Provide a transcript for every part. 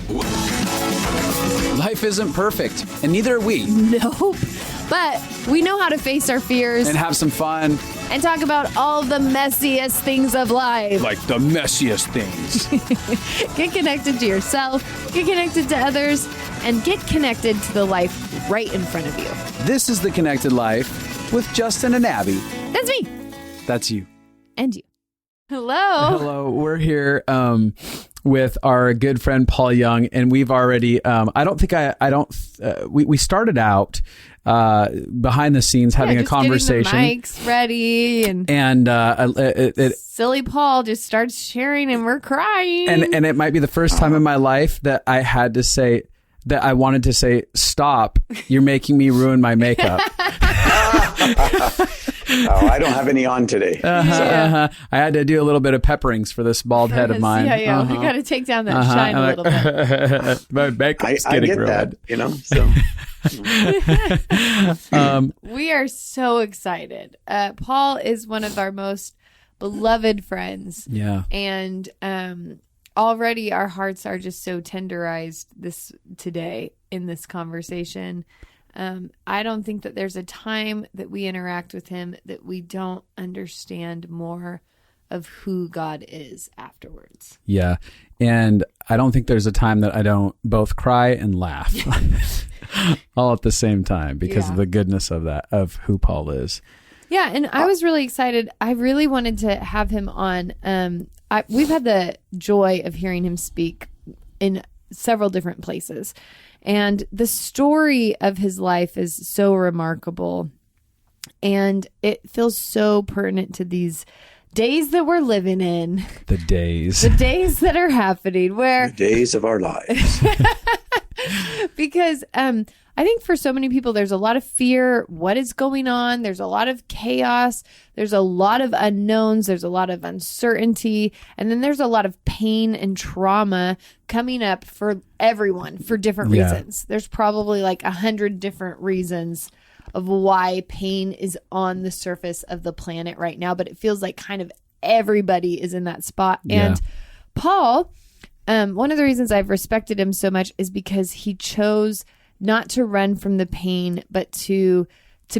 Life isn't perfect, and neither are we. Nope. But we know how to face our fears And have some fun. and talk about all the messiest things of life. Like the messiest things. Get connected to yourself, get connected to others, and get connected to the life right in front of you. This is The Connected Life with Justin and Abby. That's me. That's you. And you. Hello. Hello. We're here with our good friend Paul Young, and we've already, we started out behind the scenes having a conversation. Getting the mics ready and silly Paul just starts sharing and we're crying. And it might be the first time in my life that I had to say, that I wanted to say, stop, you're making me ruin my makeup. I don't have any on today. I had to do a little bit of pepperings for this bald head of mine. Yeah. We got to take down that shine a little bit. My makeup's I getting get ruined. that, so. We are so excited. Paul is one of our most beloved friends. Yeah. And already our hearts are just so tenderized today in this conversation. I don't think that there's a time that we interact with him that we don't understand more of who God is afterwards. Yeah. And I don't think there's a time that I don't both cry and laugh all at the same time because of the goodness of that, of who Paul is. Yeah. And I was really excited. I really wanted to have him on. We've had the joy of hearing him speak in several different places. And the story of his life is so remarkable. And it feels so pertinent to these days that we're living in. The days that are happening. The days of our lives. Because I think for so many people, there's a lot of fear. What is going on? There's a lot of chaos. There's a lot of unknowns. There's a lot of uncertainty. And then there's a lot of pain and trauma coming up for everyone for different reasons. There's probably like 100 different reasons of why pain is on the surface of the planet right now. But it feels like kind of everybody is in that spot. Yeah. And Paul, one of the reasons I've respected him so much is because he chose not to run from the pain, but to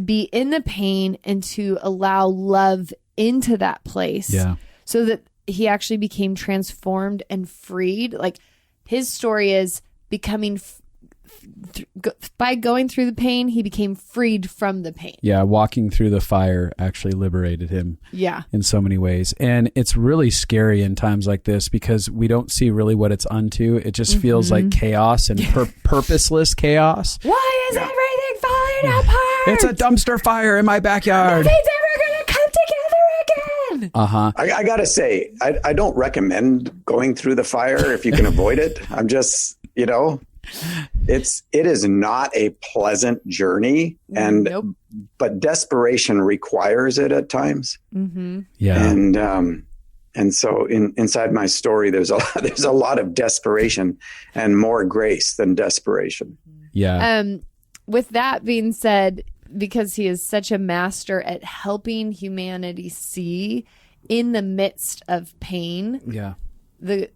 be in the pain and to allow love into that place. Yeah. So that he actually became transformed and freed. Like his story is becoming by going through the pain, he became freed from the pain. Yeah, walking through the fire actually liberated him. Yeah. In so many ways. And it's really scary in times like this because we don't see really what it's unto. It just feels like chaos and purposeless chaos. Why is everything falling apart? It's a dumpster fire in my backyard. Nothing's ever going to come together again. Uh-huh. I got to say, I don't recommend going through the fire if you can avoid it. I'm just, it is not a pleasant journey, but desperation requires it at times. Mm-hmm. Yeah, and so inside my story, there's a lot of desperation and more grace than desperation. Yeah. With that being said, because he is such a master at helping humanity see in the midst of pain, the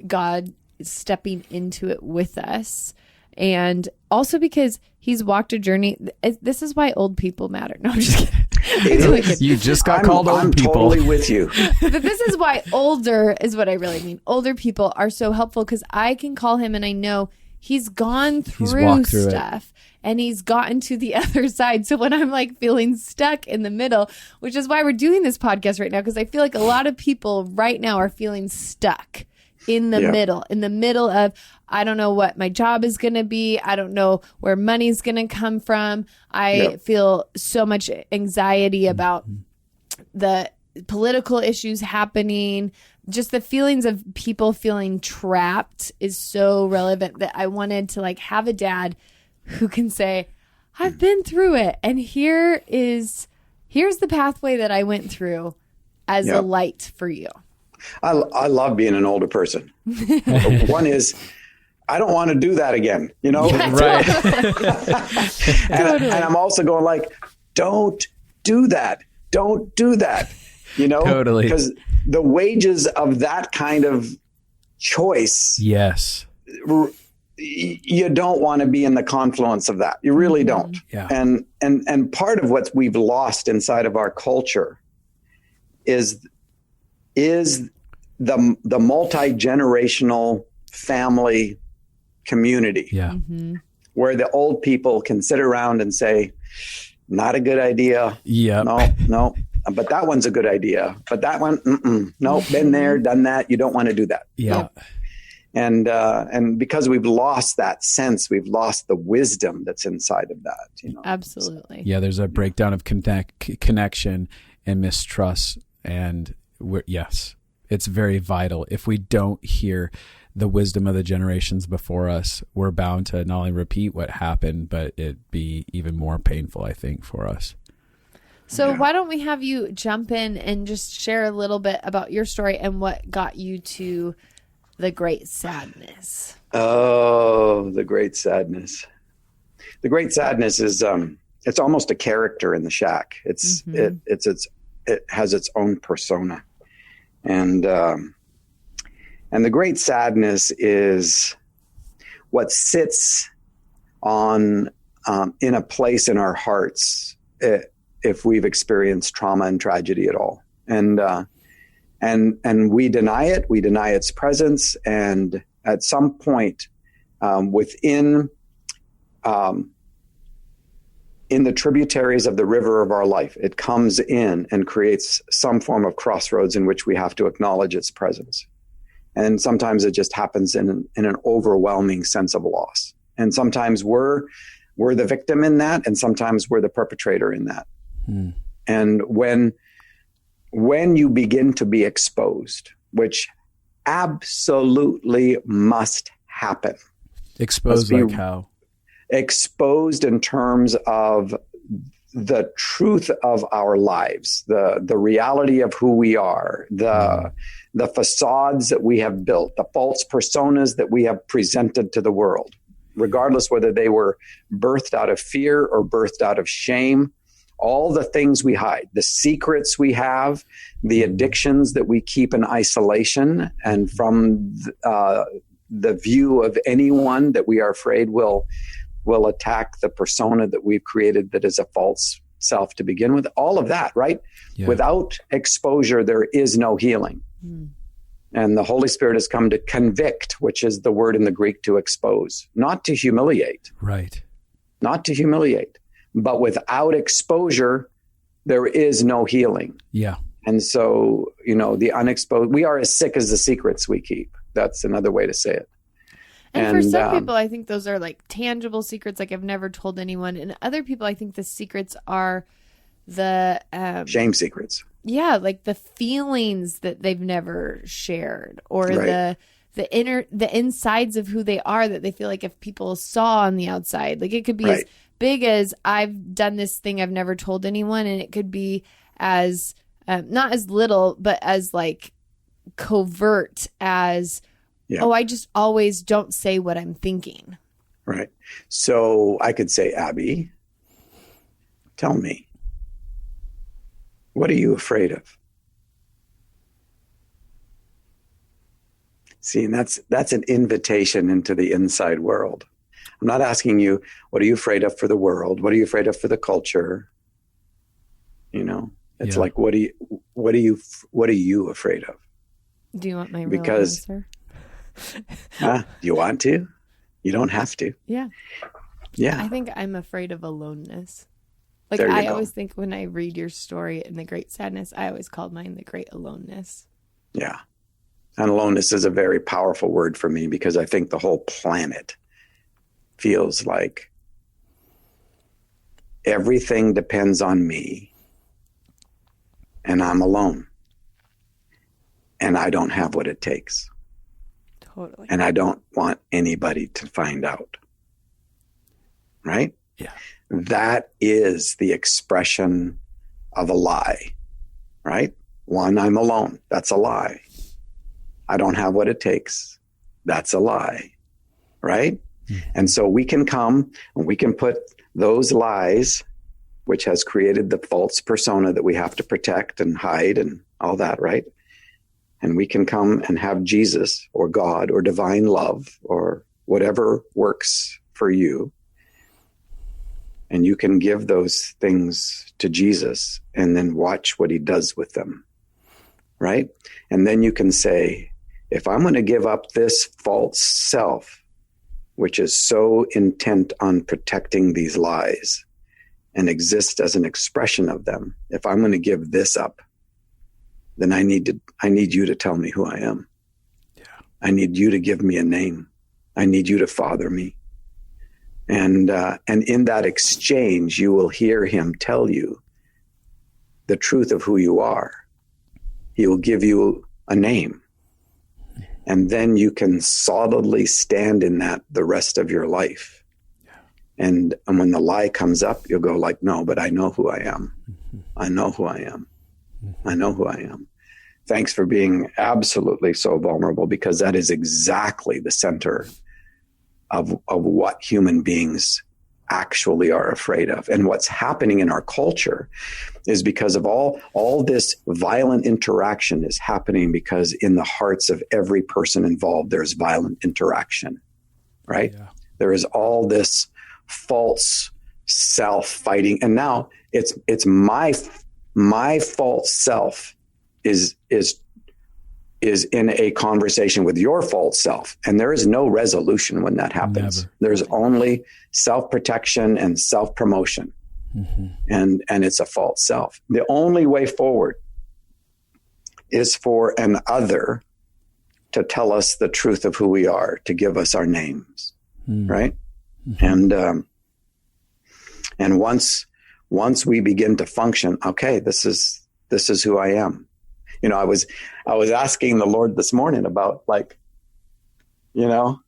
God stepping into it with us. And also because he's walked a journey. This is why old people matter. No, I'm just kidding. You just got called old I'm people. Totally with you. But this is why older is what I really mean. Older people are so helpful because I can call him and I know he's gone through stuff and he's gotten to the other side. So when I'm like feeling stuck in the middle, which is why we're doing this podcast right now, because I feel like a lot of people right now are feeling stuck in the middle of, I don't know what my job is going to be. I don't know where money's going to come from. I feel so much anxiety about the political issues happening. Just the feelings of people feeling trapped is so relevant that I wanted to like have a dad who can say, I've been through it. And here's the pathway that I went through as a light for you. I love being an older person. One is, I don't want to do that again, Right. and I'm also going like, don't do that. Don't do that. Totally. Because the wages of that kind of choice. Yes. you don't want to be in the confluence of that. You really don't. Yeah. And part of what we've lost inside of our culture is the multi-generational family community. Yeah. Where the old people can sit around and say, not a good idea. Yeah. No. But that one's a good idea. But that one, no, been there, done that. You don't want to do that. Yeah. And because we've lost that sense, we've lost the wisdom that's inside of that. Absolutely. Yeah. There's a breakdown of connection and mistrust. And yes, it's very vital. If we don't hear the wisdom of the generations before us, we're bound to not only repeat what happened, but it be even more painful, I think, for us. So why don't we have you jump in and just share a little bit about your story and what got you to the great sadness? Oh, the great sadness. The great sadness is, it's almost a character in the shack. It has its own persona. And the great sadness is what sits on, in a place in our hearts, if we've experienced trauma and tragedy at all. And we deny it. We deny its presence. And at some point, in the tributaries of the river of our life, it comes in and creates some form of crossroads in which we have to acknowledge its presence. And sometimes it just happens in an overwhelming sense of loss. And sometimes we're the victim in that, and sometimes we're the perpetrator in that. And when you begin to be exposed, which absolutely must happen. Exposed like how? Exposed in terms of the truth of our lives, the reality of who we are, the facades that we have built, the false personas that we have presented to the world, regardless whether they were birthed out of fear or birthed out of shame. All the things we hide, the secrets we have, the addictions that we keep in isolation, and from the view of anyone that we are afraid will attack the persona that we've created that is a false self to begin with. All of that, right? Yeah. Without exposure, there is no healing. And the Holy Spirit has come to convict, which is the word in the Greek to expose, not to humiliate. Right. Not to humiliate. But without exposure, there is no healing. Yeah. And so, the unexposed, we are as sick as the secrets we keep. That's another way to say it. And for some people, I think those are like tangible secrets, like I've never told anyone. And other people, I think the secrets are the shame secrets. Yeah, like the feelings that they've never shared, or right. the insides of who they are that they feel like if people saw on the outside, like it could be right. as big as I've done this thing I've never told anyone, and it could be as not as little, but as like covert as I just always don't say what I'm thinking. Right. So I could say, Abby, tell me, what are you afraid of? See, and that's an invitation into the inside world. I'm not asking you, what are you afraid of for the world? What are you afraid of for the culture? It's like, what are you afraid of? Do you want my real answer? Do you want to? You don't have to. Yeah. Yeah. I think I'm afraid of aloneness. Like I always think when I read your story in The Great Sadness, I always called mine The Great Aloneness. Yeah. And aloneness is a very powerful word for me because I think the whole planet feels like everything depends on me and I'm alone and I don't have what it takes. Totally. And I don't want anybody to find out. Right? Yeah. That is the expression of a lie, right? One, I'm alone. That's a lie. I don't have what it takes. That's a lie, right? Mm-hmm. And so we can come and we can put those lies, which has created the false persona that we have to protect and hide and all that, right? And we can come and have Jesus or God or divine love or whatever works for you. And you can give those things to Jesus and then watch what he does with them. Right? And then you can say, if I'm going to give up this false self, which is so intent on protecting these lies and exist as an expression of them, if I'm going to give this up, then I need you to tell me who I am. Yeah. I need you to give me a name. I need you to father me. And in that exchange, you will hear him tell you the truth of who you are. He will give you a name. And then you can solidly stand in that the rest of your life. Yeah. And when the lie comes up, you'll go like, no, but I know who I am. Mm-hmm. I know who I am. Mm-hmm. I know who I am. Thanks for being absolutely so vulnerable, because that is exactly the center of what human beings actually are afraid of. And what's happening in our culture is because of all this violent interaction is happening because in the hearts of every person involved, there's violent interaction, right? Yeah. There is all this false self fighting. And now it's my false self is in a conversation with your false self. And there is no resolution when that happens. Never. There's only self-protection and self-promotion. Mm-hmm. And it's a false self. The only way forward is for an other to tell us the truth of who we are, to give us our names. Mm-hmm. Right. Mm-hmm. And once we begin to function, okay, this is who I am. You know, I was asking the Lord this morning about, like, you know,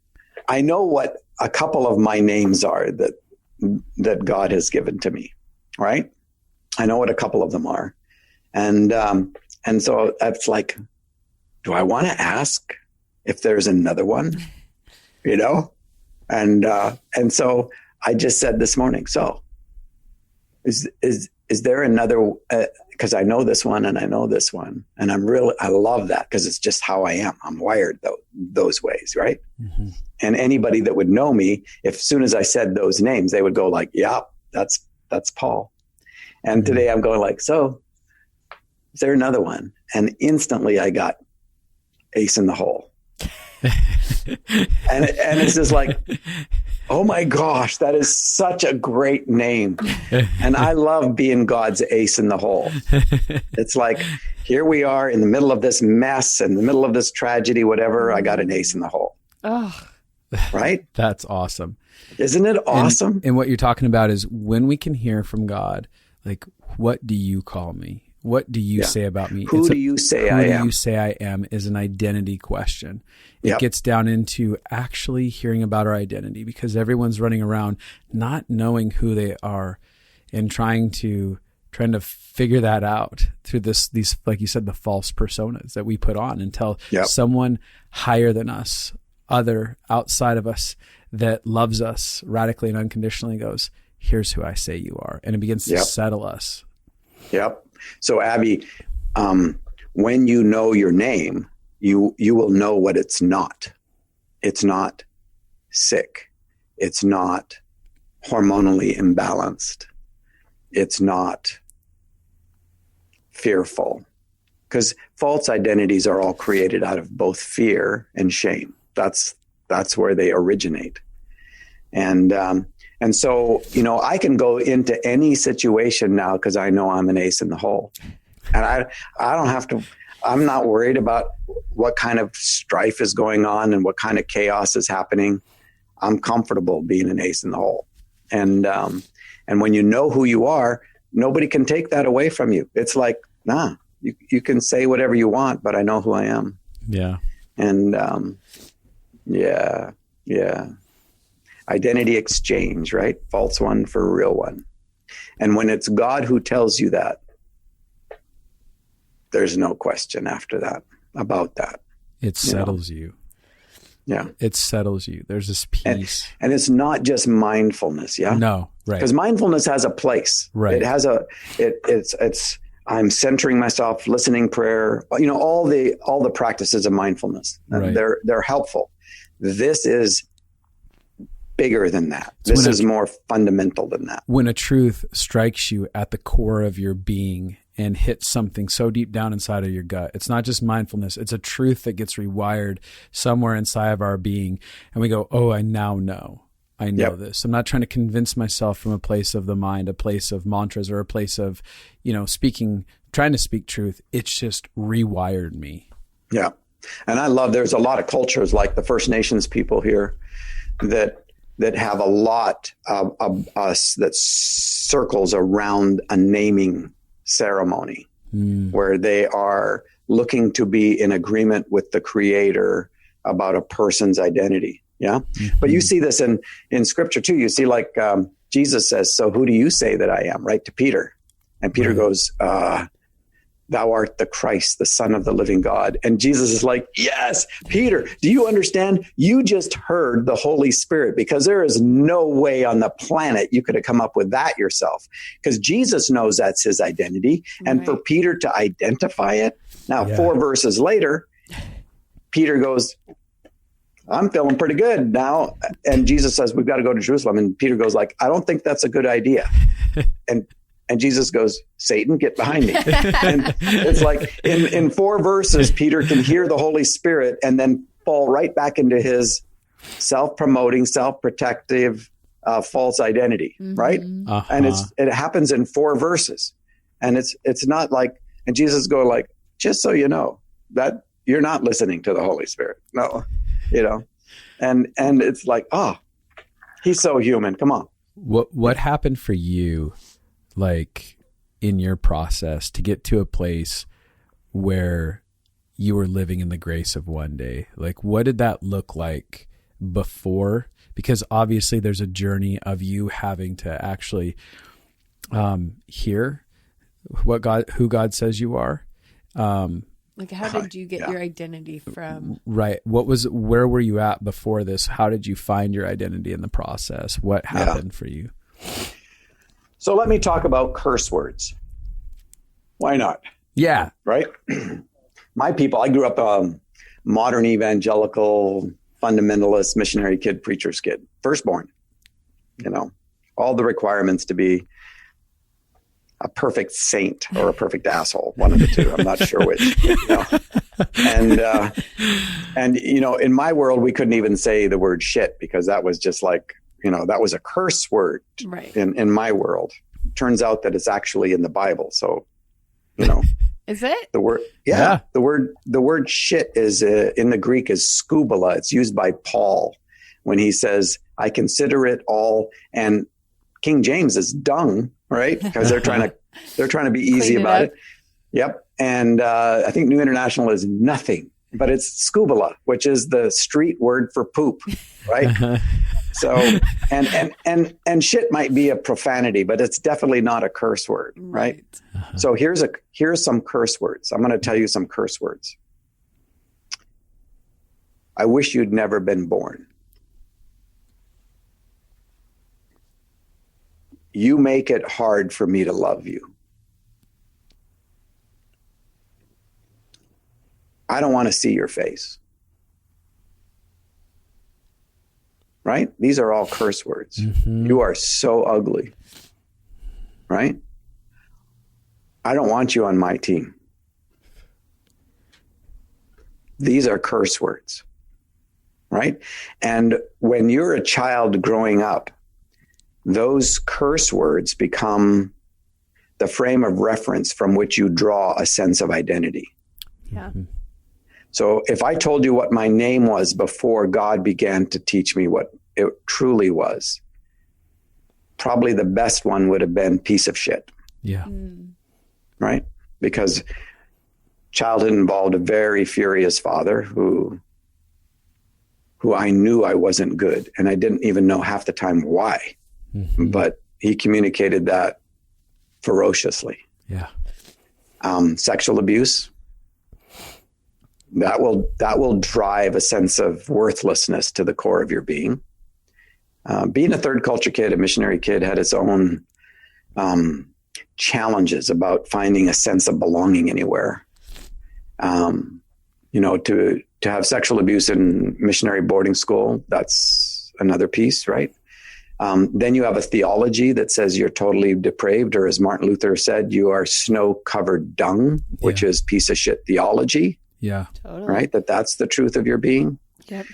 I know what a couple of my names are that God has given to me, right? I know what a couple of them are. And so it's like, do I want to ask if there's another one, you know? And so I just said this morning, so is there another, because I know this one and I know this one, and I love that because it's just how I am. I'm wired those ways, right? Mm-hmm. And anybody that would know me, if soon as I said those names, they would go like, yeah, that's Paul. And mm-hmm. Today I'm going like, so is there another one? And instantly I got ace in the hole. and it's just like, oh my gosh, that is such a great name. And I love being God's ace in the hole. It's like, here we are in the middle of this mess, in the middle of this tragedy, whatever, I got an ace in the hole. Oh, right? That's awesome. Isn't it awesome? And what you're talking about is when we can hear from God, like, what do you call me? What do you say about me? Who do you say I am? Who do you say I am is an identity question. It gets down into actually hearing about our identity, because everyone's running around not knowing who they are and trying to figure that out through these, like you said, the false personas that we put on until someone higher than us, other outside of us that loves us radically and unconditionally goes, here's who I say you are. And it begins to settle us. Yep. So Abby, when you know your name, you will know what it's not. It's not sick. It's not hormonally imbalanced. It's not fearful, because false identities are all created out of both fear and shame. That's where they originate. And so, you know, I can go into any situation now because I know I'm an ace in the hole. And I don't have to, I'm not worried about what kind of strife is going on and what kind of chaos is happening. I'm comfortable being an ace in the hole. And when you know who you are, nobody can take that away from you. It's like, nah, you can say whatever you want, but I know who I am. Yeah. And yeah. Identity exchange, right? False one for a real one. And when it's God who tells you that, there's no question after that about that. It settles you. Yeah. It settles you. There's this peace. And it's not just mindfulness. Yeah. No. Right. Because mindfulness has a place. Right. It has it's I'm centering myself, listening, prayer, all the practices of mindfulness. Right. They're helpful. This is bigger than that. This is more fundamental than that. When a truth strikes you at the core of your being and hits something so deep down inside of your gut, it's not just mindfulness. It's a truth that gets rewired somewhere inside of our being. And we go, oh, I now know. I know this. I'm not trying to convince myself from a place of the mind, a place of mantras, or a place of, trying to speak truth. It's just rewired me. Yeah. And I love, there's a lot of cultures like the First Nations people here that have a lot of us that circles around a naming ceremony where they are looking to be in agreement with the Creator about a person's identity. Yeah. Mm-hmm. But you see this in scripture too. You see Jesus says, so who do you say that I am? Right, to Peter. And Peter goes, thou art the Christ, the Son of the living God. And Jesus is like, yes, Peter, do you understand? You just heard the Holy Spirit, because there is no way on the planet you could have come up with that yourself, because Jesus knows that's his identity. And for Peter to identify it. Now, 4 verses later, Peter goes, I'm feeling pretty good now. And Jesus says, we've got to go to Jerusalem. And Peter goes like, I don't think that's a good idea. And Jesus goes, Satan, get behind me. And it's like in 4 verses, Peter can hear the Holy Spirit and then fall right back into his self-promoting, self-protective, false identity. Right. Uh-huh. And it happens in 4 verses. And it's not like, and Jesus go like, just so you know that you're not listening to the Holy Spirit. No. And it's like, oh, he's so human. Come on. What happened for you, like in your process to get to a place where you were living in the grace of one day? Like, what did that look like before? Because obviously there's a journey of you having to actually hear who God says you are. Like, how did you get your identity from? Right. Where were you at before this? How did you find your identity in the process? What happened for you? So let me talk about curse words. Why not? Yeah. Right. My people, I grew up modern evangelical, fundamentalist, missionary kid, preacher's kid, firstborn, all the requirements to be a perfect saint or a perfect asshole, one of the two. I'm not sure which. And in my world, we couldn't even say the word shit, because that was just like, that was a curse word in my world. Turns out that it's actually in the Bible. So, is it the word? Yeah. The word shit is in the Greek is skubala. It's used by Paul when he says, I consider it all. And King James is dung. Right. Because they're trying to be easy about it. Yep. And I think New International is nothing, but it's skubala, which is the street word for poop. Right. So, and shit might be a profanity, but it's definitely not a curse word. Right. So here's some curse words. I'm going to tell you some curse words. I wish you'd never been born. You make it hard for me to love you. I don't want to see your face. Right? These are all curse words. Mm-hmm. You are so ugly. Right? I don't want you on my team. These are curse words. Right? And when you're a child growing up, those curse words become the frame of reference from which you draw a sense of identity. Yeah. So if I told you what my name was before God began to teach me what it truly was, probably the best one would have been piece of shit. Yeah. Right? Because childhood involved a very furious father who I knew I wasn't good. And I didn't even know half the time why. Mm-hmm. But he communicated that ferociously. Yeah. Sexual abuse, that will drive a sense of worthlessness to the core of your being. Being a third culture kid, a missionary kid, had its own challenges about finding a sense of belonging anywhere. To have sexual abuse in missionary boarding school, that's another piece, right? Then you have a theology that says you're totally depraved, or as Martin Luther said, you are snow-covered dung, which is piece of shit theology. Yeah. Totally. Right? That's the truth of your being. Yep.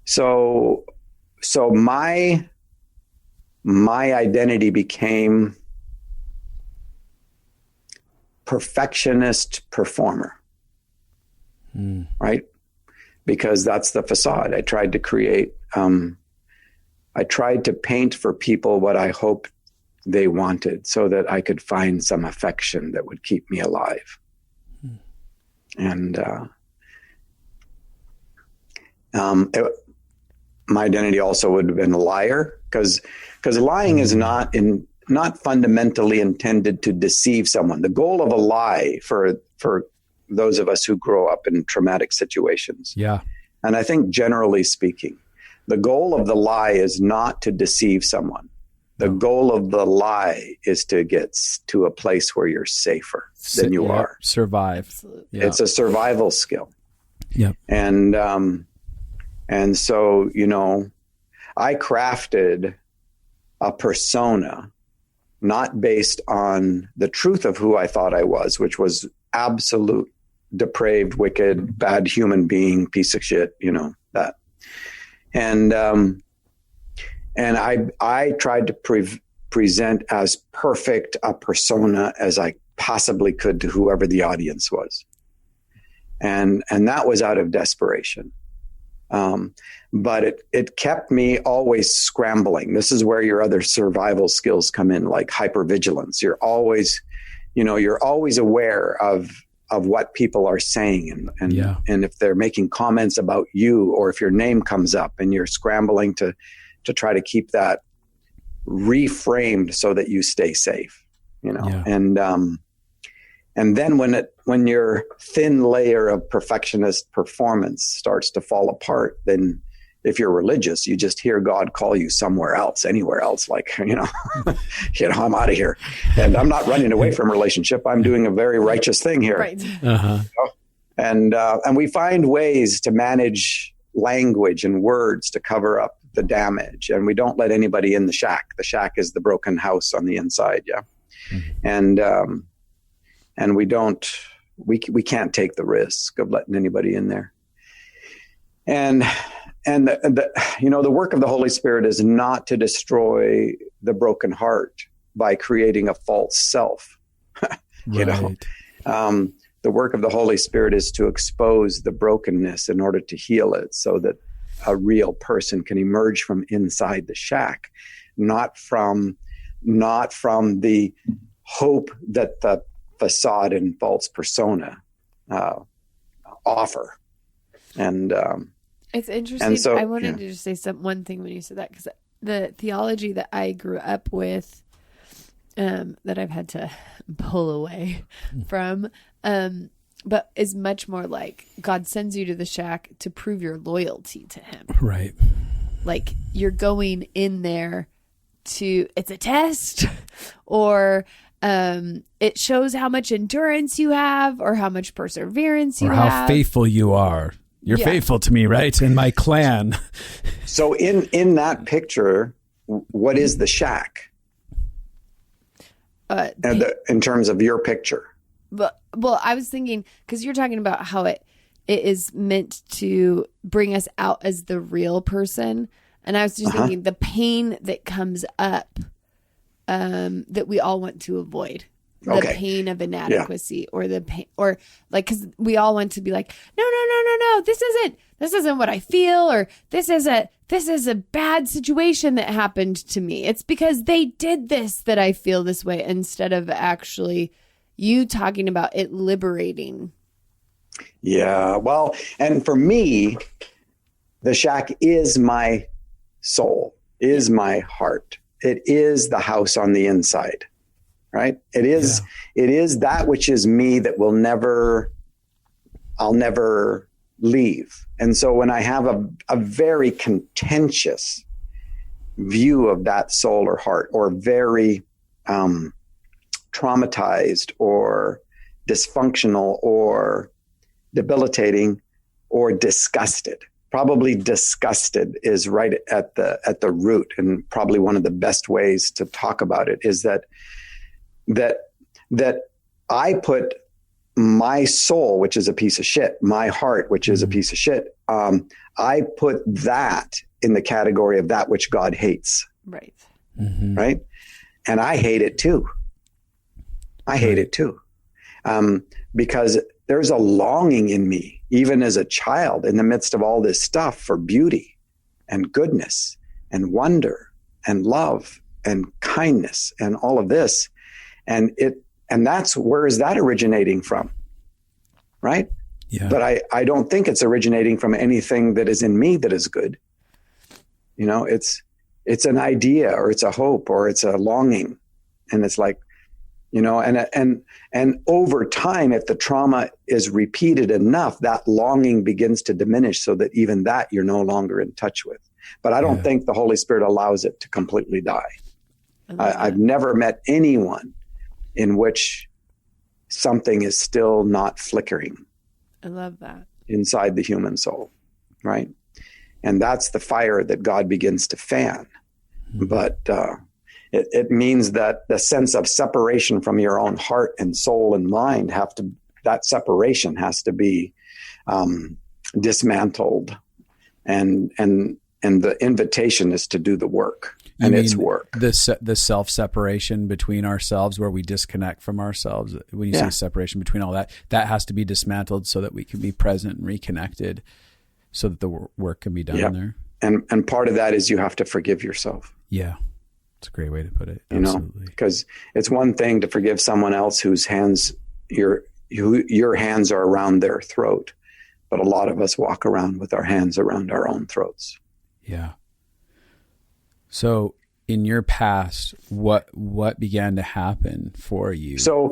So my identity became perfectionist performer. Right? Because that's the facade I tried to create. I tried to paint for people what I hoped they wanted so that I could find some affection that would keep me alive. And my identity also would have been a liar, because lying is not fundamentally intended to deceive someone. The goal of a lie for those of us who grow up in traumatic situations. Yeah. And I think generally speaking, the goal of the lie is not to deceive someone. The goal of the lie is to get to a place where you're safer than you are. Survive. Absolutely. It's a survival skill. Yep. And so, I crafted a persona not based on the truth of who I thought I was, which was absolute depraved, wicked, bad human being, piece of shit, that. And I tried to present as perfect a persona as I possibly could to whoever the audience was. And that was out of desperation. But it kept me always scrambling. This is where your other survival skills come in, like hypervigilance. You're always aware of what people are saying and if they're making comments about you, or if your name comes up, and you're scrambling to try to keep that reframed so that you stay safe, and then when your thin layer of perfectionist performance starts to fall apart, then if you're religious, you just hear God call you somewhere else, anywhere else, like, I'm out of here. And I'm not running away from relationship. I'm doing a very righteous thing here. Right. Uh-huh. And we find ways to manage language and words to cover up the damage. And we don't let anybody in the shack. The shack is the broken house on the inside. Yeah. Mm-hmm. And we can't take the risk of letting anybody in there. And the work of the Holy Spirit is not to destroy the broken heart by creating a false self. The work of the Holy Spirit is to expose the brokenness in order to heal it, so that a real person can emerge from inside the shack, not from the hope that the facade and false persona offer. And it's interesting. And so, I wanted to just say one thing when you said that, because the theology that I grew up with, that I've had to pull away from, but is much more like God sends you to the shack to prove your loyalty to him. Right. Like you're going in there it's a test, or it shows how much endurance you have, or how much perseverance you have. Or how faithful you are. You're faithful to me, right? In my clan. So in that picture, what is the shack? In terms of your picture. Well, I was thinking, because you're talking about how it is meant to bring us out as the real person. And I was just thinking the pain that comes up that we all want to avoid. The pain of inadequacy, or the pain, or like, because we all want to be like, no, this isn't what I feel, or this is a bad situation that happened to me. It's because they did this that I feel this way, instead of actually you talking about it liberating. Yeah, well, and for me, the shack is my soul, is my heart. It is the house on the inside. Right? It is that which is me that I'll never leave. And so when I have a very contentious view of that soul or heart, or very traumatized or dysfunctional or debilitating or disgusted. Probably disgusted is right at the root, and probably one of the best ways to talk about it is that I put my soul, which is a piece of shit, my heart, which is a piece of shit, I put that in the category of that which God hates. Right. Mm-hmm. Right. And I hate it too. I hate it too. Because there's a longing in me, even as a child, in the midst of all this stuff, for beauty and goodness and wonder and love and kindness and all of this. And that's, where is that originating from? Right. Yeah. But I don't think it's originating from anything that is in me that is good. You know, it's an idea, or it's a hope, or it's a longing. And it's like, you know, and over time, if the trauma is repeated enough, that longing begins to diminish, so that even that you're no longer in touch with. But I don't think the Holy Spirit allows it to completely die. I've never met anyone in which something is still not flickering. I love that. Inside the human soul, right? And that's the fire that God begins to fan. Mm-hmm. But it means that the sense of separation from your own heart and soul and mind that separation has to be dismantled, and the invitation is to do the work. And it's work. The self-separation between ourselves, where we disconnect from ourselves. When you say separation between all that has to be dismantled so that we can be present and reconnected, so that the work can be done there. And part of that is you have to forgive yourself. Yeah. It's a great way to put it. Absolutely. You know, because it's one thing to forgive someone else whose hands your hands are around their throat, but a lot of us walk around with our hands around our own throats. Yeah. So in your past, what began to happen for you? So,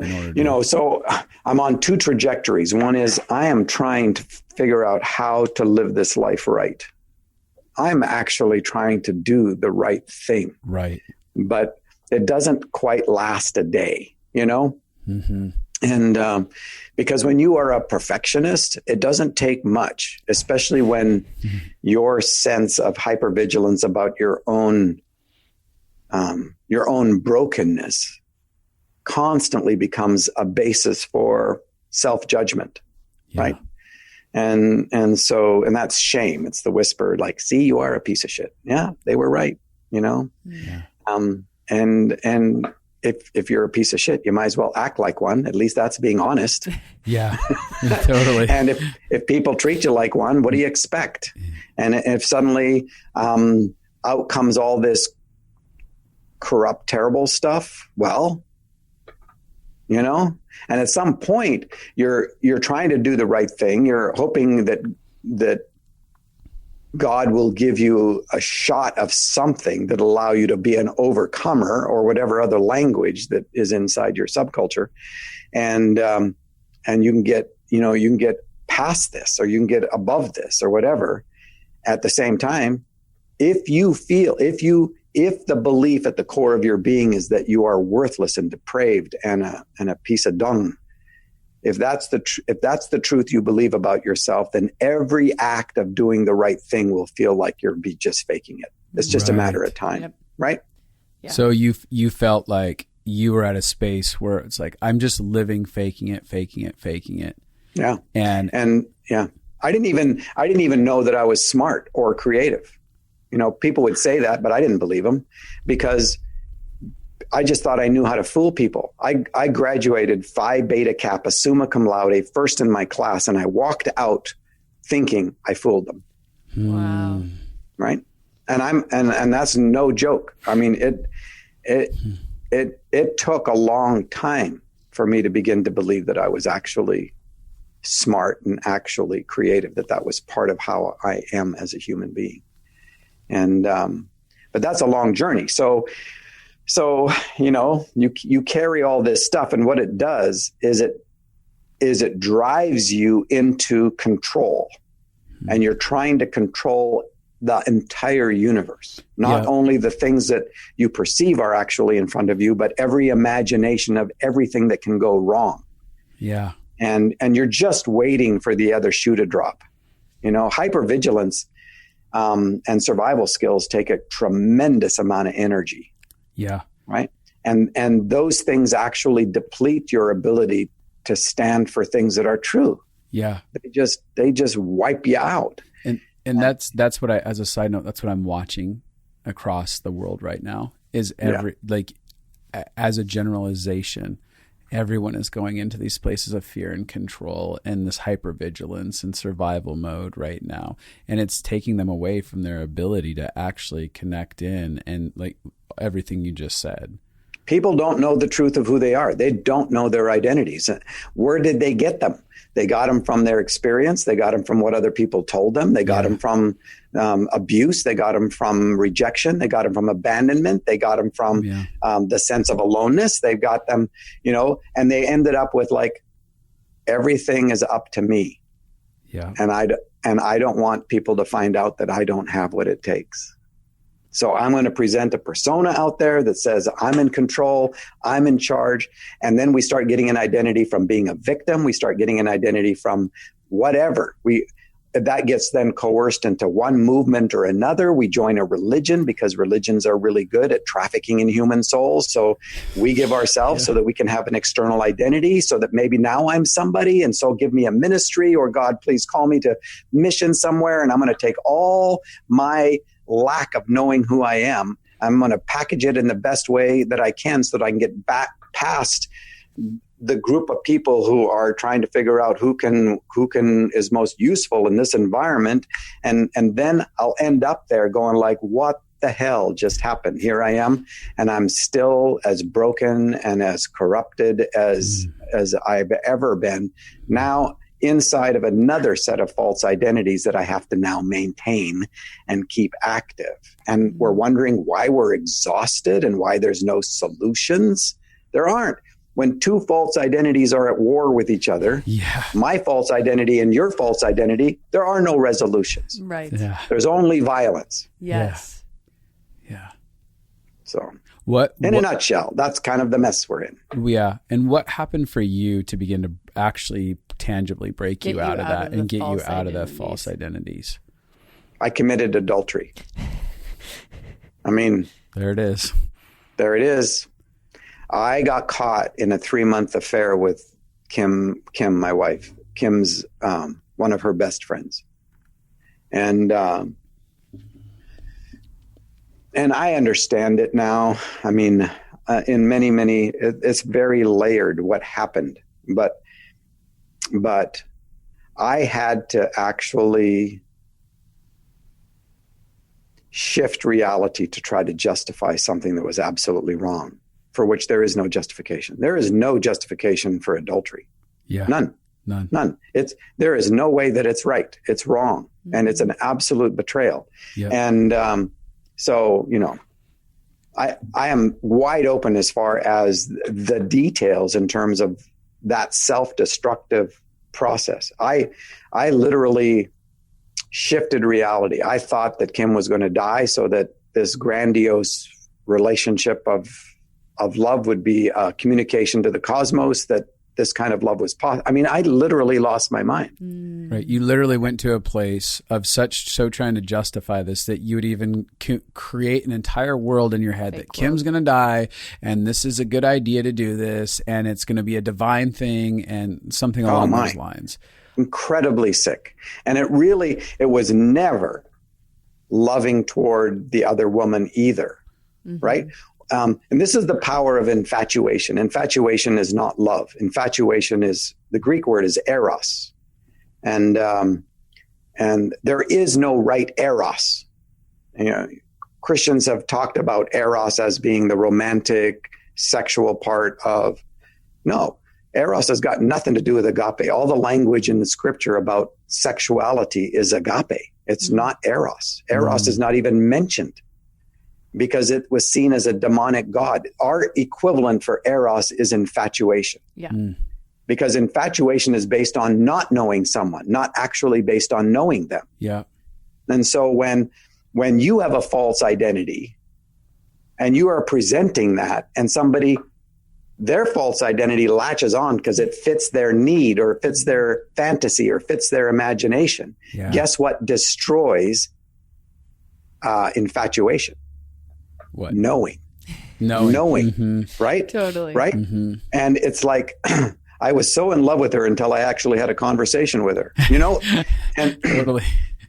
so I'm on two trajectories. One is I am trying to figure out how to live this life right. I'm actually trying to do the right thing. Right. But it doesn't quite last a day, you know? Mm-hmm. And because when you are a perfectionist, it doesn't take much, especially when your sense of hypervigilance about your own brokenness constantly becomes a basis for self-judgment, right? And that's shame. It's the whisper, like, see, you are a piece of shit. Yeah, they were right, you know? Yeah. And if you're a piece of shit, you might as well act like one. At least that's being honest. Yeah, totally. And if people treat you like one, what do you expect? And if suddenly out comes all this corrupt, terrible stuff, well, you know, and at some point you're trying to do the right thing. You're hoping that God will give you a shot of something that allow you to be an overcomer, or whatever other language that is inside your subculture. And you can get past this, or you can get above this, or whatever. At the same time, if the belief at the core of your being is that you are worthless and depraved and a piece of dung, if that's the truth you believe about yourself, then every act of doing the right thing will feel like you're just faking it. It's just a matter of time, right? Yeah. So you felt like you were at a space where it's like, I'm just living, faking it. Yeah. And yeah, I didn't even know that I was smart or creative. You know, people would say that, but I didn't believe them, because I just thought I knew how to fool people. I graduated Phi Beta Kappa, summa cum laude, first in my class, and I walked out thinking I fooled them. Wow. Right? And that's no joke. I mean, it took a long time for me to begin to believe that I was actually smart and actually creative, that was part of how I am as a human being. And but that's a long journey. So you know, you carry all this stuff, and what it does is it drives you into control, and you're trying to control the entire universe. Not only the things that you perceive are actually in front of you, but every imagination of everything that can go wrong. Yeah. And you're just waiting for the other shoe to drop. Hypervigilance and survival skills take a tremendous amount of energy. Yeah. Right. And those things actually deplete your ability to stand for things that are true. Yeah. They just wipe you out. And that's what as a side note, that's what I'm watching across the world right now is as a generalization, everyone is going into these places of fear and control and this hypervigilance and survival mode right now. And it's taking them away from their ability to actually connect in and like everything you just said. People don't know the truth of who they are. They don't know their identities. Where did they get them? They got them from their experience. They got them from what other people told them. They got them from abuse. They got them from rejection. They got them from abandonment. They got them from the sense of aloneness. They got them, and they ended up with like, everything is up to me. Yeah. And I don't want people to find out that I don't have what it takes. So I'm going to present a persona out there that says I'm in control, I'm in charge. And then we start getting an identity from being a victim. We start getting an identity from whatever. That gets then coerced into one movement or another. We join a religion because religions are really good at trafficking in human souls. So we give ourselves so that we can have an external identity so that maybe now I'm somebody. And so give me a ministry, or God, please call me to mission somewhere. And I'm going to take all my lack of knowing who I am. I'm going to package it in the best way that I can so that I can get back past the group of people who are trying to figure out who can is most useful in this environment. And then I'll end up there going like, what the hell just happened? Here I am. And I'm still as broken and as corrupted as I've ever been. Now, inside of another set of false identities that I have to now maintain and keep active. And we're wondering why we're exhausted and why there's no solutions. There aren't. When two false identities are at war with each other, my false identity and your false identity, there are no resolutions. Right. Yeah. There's only violence. Yes. Yeah. So in a nutshell, that's kind of the mess we're in. Yeah. And what happened for you to begin to actually tangibly break you out of that and get you out of the false identities? I committed adultery. I mean, there it is. There it is. I got caught in a 3-month affair with Kim, my wife. Kim's one of her best friends. And I understand it now. I mean, in many, it's very layered what happened. But I had to actually shift reality to try to justify something that was absolutely wrong, for which there is no justification. There is no justification for adultery. Yeah. None. There is no way that it's right. It's wrong. Mm-hmm. And it's an absolute betrayal. Yeah. And so, I am wide open as far as the details in terms of that self-destructive process. I literally shifted reality. I thought that Kim was going to die so that this grandiose relationship of love would be a communication to the cosmos, that this kind of love was possible. I mean, I literally lost my mind. Right. You literally went to a place of so trying to justify this that you would even create an entire world in your head that Kim's going to die and this is a good idea to do this and it's going to be a divine thing and something along those lines. Incredibly sick. And it was never loving toward the other woman either. Mm-hmm. Right. And this is the power of infatuation. Infatuation is not love. Infatuation is, the Greek word is eros. And there is no right eros. Christians have talked about eros as being the romantic, sexual part of, no, eros has got nothing to do with agape. All the language in the scripture about sexuality is agape. It's not eros. Eros is not even mentioned, because it was seen as a demonic god. Our equivalent for eros is infatuation. Yeah. Because infatuation is based on not knowing someone, not actually based on knowing them. Yeah. And so when when you have a false identity and you are presenting that, and somebody, their false identity latches on because it fits their need or it fits their fantasy or fits their imagination. Yeah. Guess what destroys infatuation? What? Knowing. Mm-hmm. Right? Totally. Right? Mm-hmm. And it's like, I was so in love with her until I actually had a conversation with her, you know? And Totally.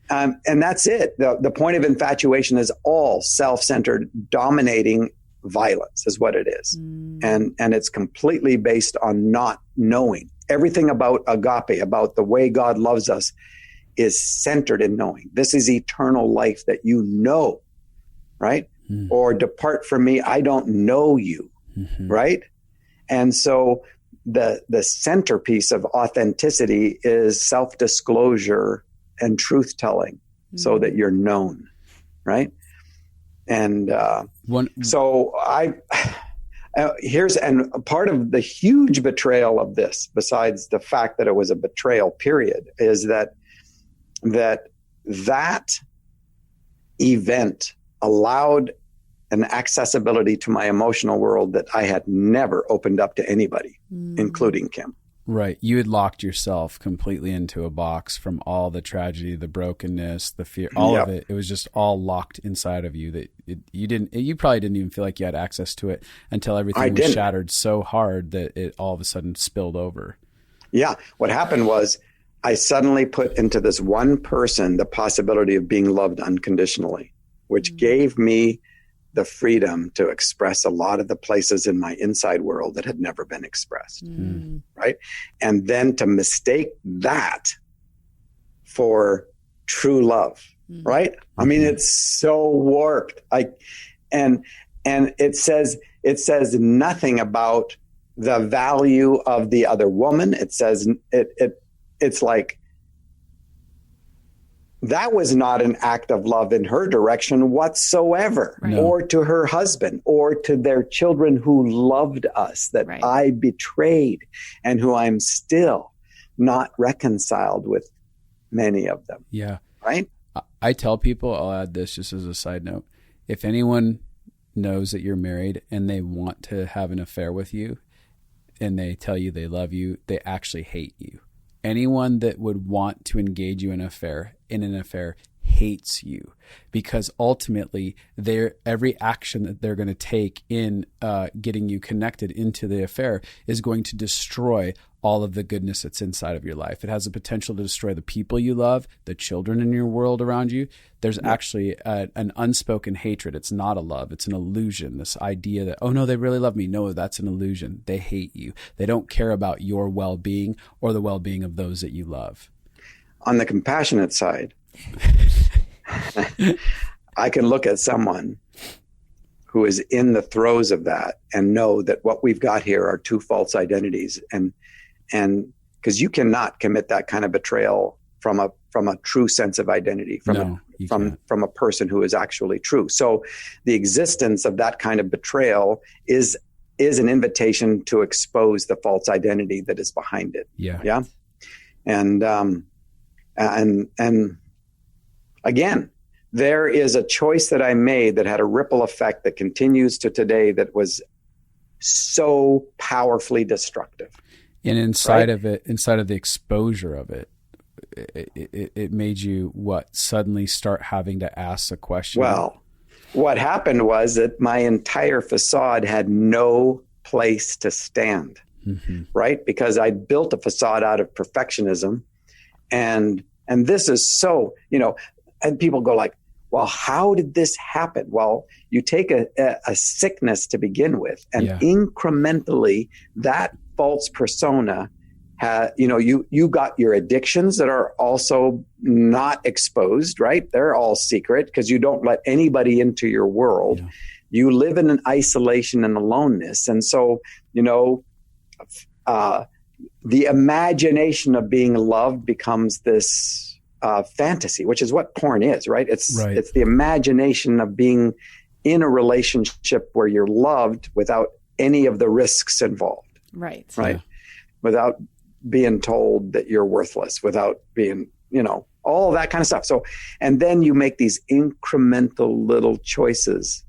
And that's it. The point of infatuation is all self-centered, dominating violence is what it is. And it's completely based on not knowing. Everything about agape, about the way God loves us, is centered in knowing. This is eternal life that you know, right? Or depart from me, I don't know you, right? And so the centerpiece of authenticity is self-disclosure and truth-telling so that you're known, right? And so here's, and part of the huge betrayal of this, besides the fact that it was a betrayal, period, is that event allowed an accessibility to my emotional world that I had never opened up to anybody, including Kim. Right. You had locked yourself completely into a box from all the tragedy, the brokenness, the fear, all of it. It was just all locked inside of you that you probably didn't even feel like you had access to it until everything was shattered so hard that it all of a sudden spilled over. Yeah. What happened was I suddenly put into this one person the possibility of being loved unconditionally, which gave me the freedom to express a lot of the places in my inside world that had never been expressed. Right. And then to mistake that for true love. Right. I mean, it's so warped. And it says nothing about the value of the other woman. It says it's like, that was not an act of love in her direction whatsoever, or to her husband, or to their children who loved us, that I betrayed and who I'm still not reconciled with many of them. Yeah. Right? I tell people, I'll add this just as a side note, if anyone knows that you're married and they want to have an affair with you and they tell you they love you, they actually hate you. Anyone that would want to engage you in an affair hates you, because ultimately every action that they're going to take in getting you connected into the affair is going to destroy all of the goodness that's inside of your life. It has the potential to destroy the people you love, the children in your world around you. There's actually an unspoken hatred. It's not a love. It's an illusion. This idea that, oh no, they really love me. No, that's an illusion. They hate you. They don't care about your well-being or the well-being of those that you love. On the compassionate side, I can look at someone who is in the throes of that and know that what we've got here are two false identities. And because you cannot commit that kind of betrayal from a true sense of identity, from a person who is actually true. So the existence of that kind of betrayal is an invitation to expose the false identity that is behind it. Yeah. And again, there is a choice that I made that had a ripple effect that continues to today that was so powerfully destructive. And inside of it, inside of the exposure of it, it made you suddenly start having to ask the question. Well, what happened was that my entire facade had no place to stand, right? Because I built a facade out of perfectionism. And this is so, and people go like, well, how did this happen? Well, you take a sickness to begin with, and incrementally that false persona, you got your addictions that are also not exposed, right? They're all secret because you don't let anybody into your world. Yeah. You live in an isolation and aloneness. And so, the imagination of being loved becomes this fantasy, which is what porn is, right? It's the imagination of being in a relationship where you're loved without any of the risks involved. Right. Yeah. Without being told that you're worthless, without being, all that kind of stuff. So, and then you make these incremental little choices.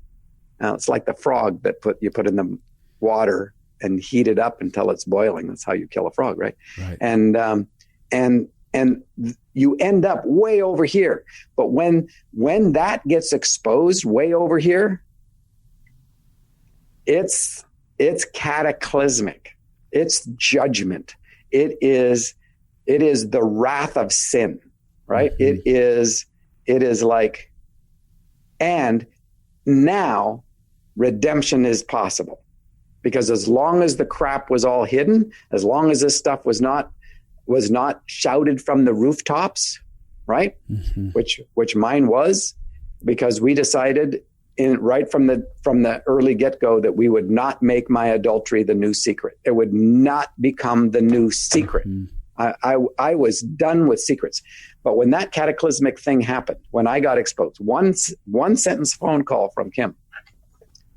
Now it's like the frog that you put in the water and heat it up until it's boiling. That's how you kill a frog, right? Right. And you end up way over here. But when that gets exposed way over here, it's cataclysmic. It's judgment. It is the wrath of sin, right? Mm-hmm. It is like, and now redemption is possible, because as long as the crap was all hidden, as long as this stuff was not shouted from the rooftops, right? Mm-hmm. Which mine was, because we decided right from the early get-go that we would not make my adultery the new secret. It would not become the new secret. Mm-hmm. I was done with secrets. But when that cataclysmic thing happened, when I got exposed, one sentence phone call from Kim,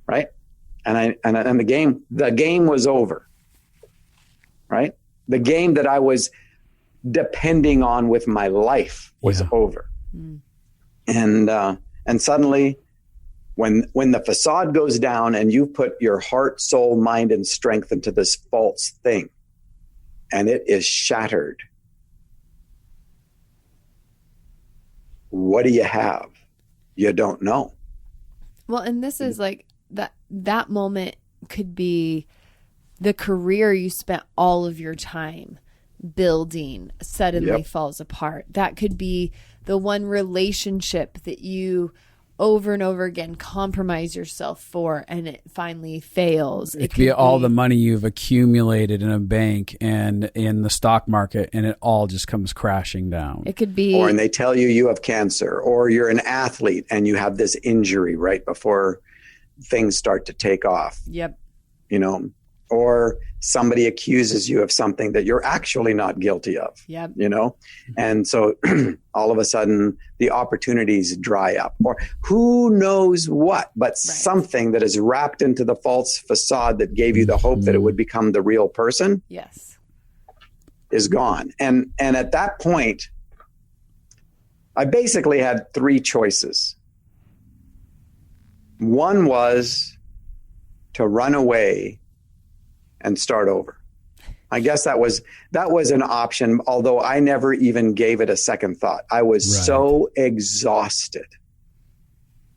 right? And the game was over, right? The game that I was depending on with my life was over. Mm. And suddenly, when the facade goes down and you put your heart, soul, mind, and strength into this false thing, and it is shattered, what do you have? You don't know. Well, and this is like that moment could be the career you spent all of your time building suddenly falls apart. That could be the one relationship that you over and over again compromise yourself for, and it finally fails. It could be all the money you've accumulated in a bank and in the stock market, and it all just comes crashing down. It could be, or and they tell you have cancer, or you're an athlete and you have this injury right before things start to take off. Yep. You know, or somebody accuses you of something that you're actually not guilty of. Yep. You know, and so all of a sudden the opportunities dry up, or who knows what, but something that is wrapped into the false facade that gave you the hope that it would become the real person. Yes. Is gone. And at that point, I basically had three choices. One was to run away and start over. I guess that was an option, although I never even gave it a second thought. I was so exhausted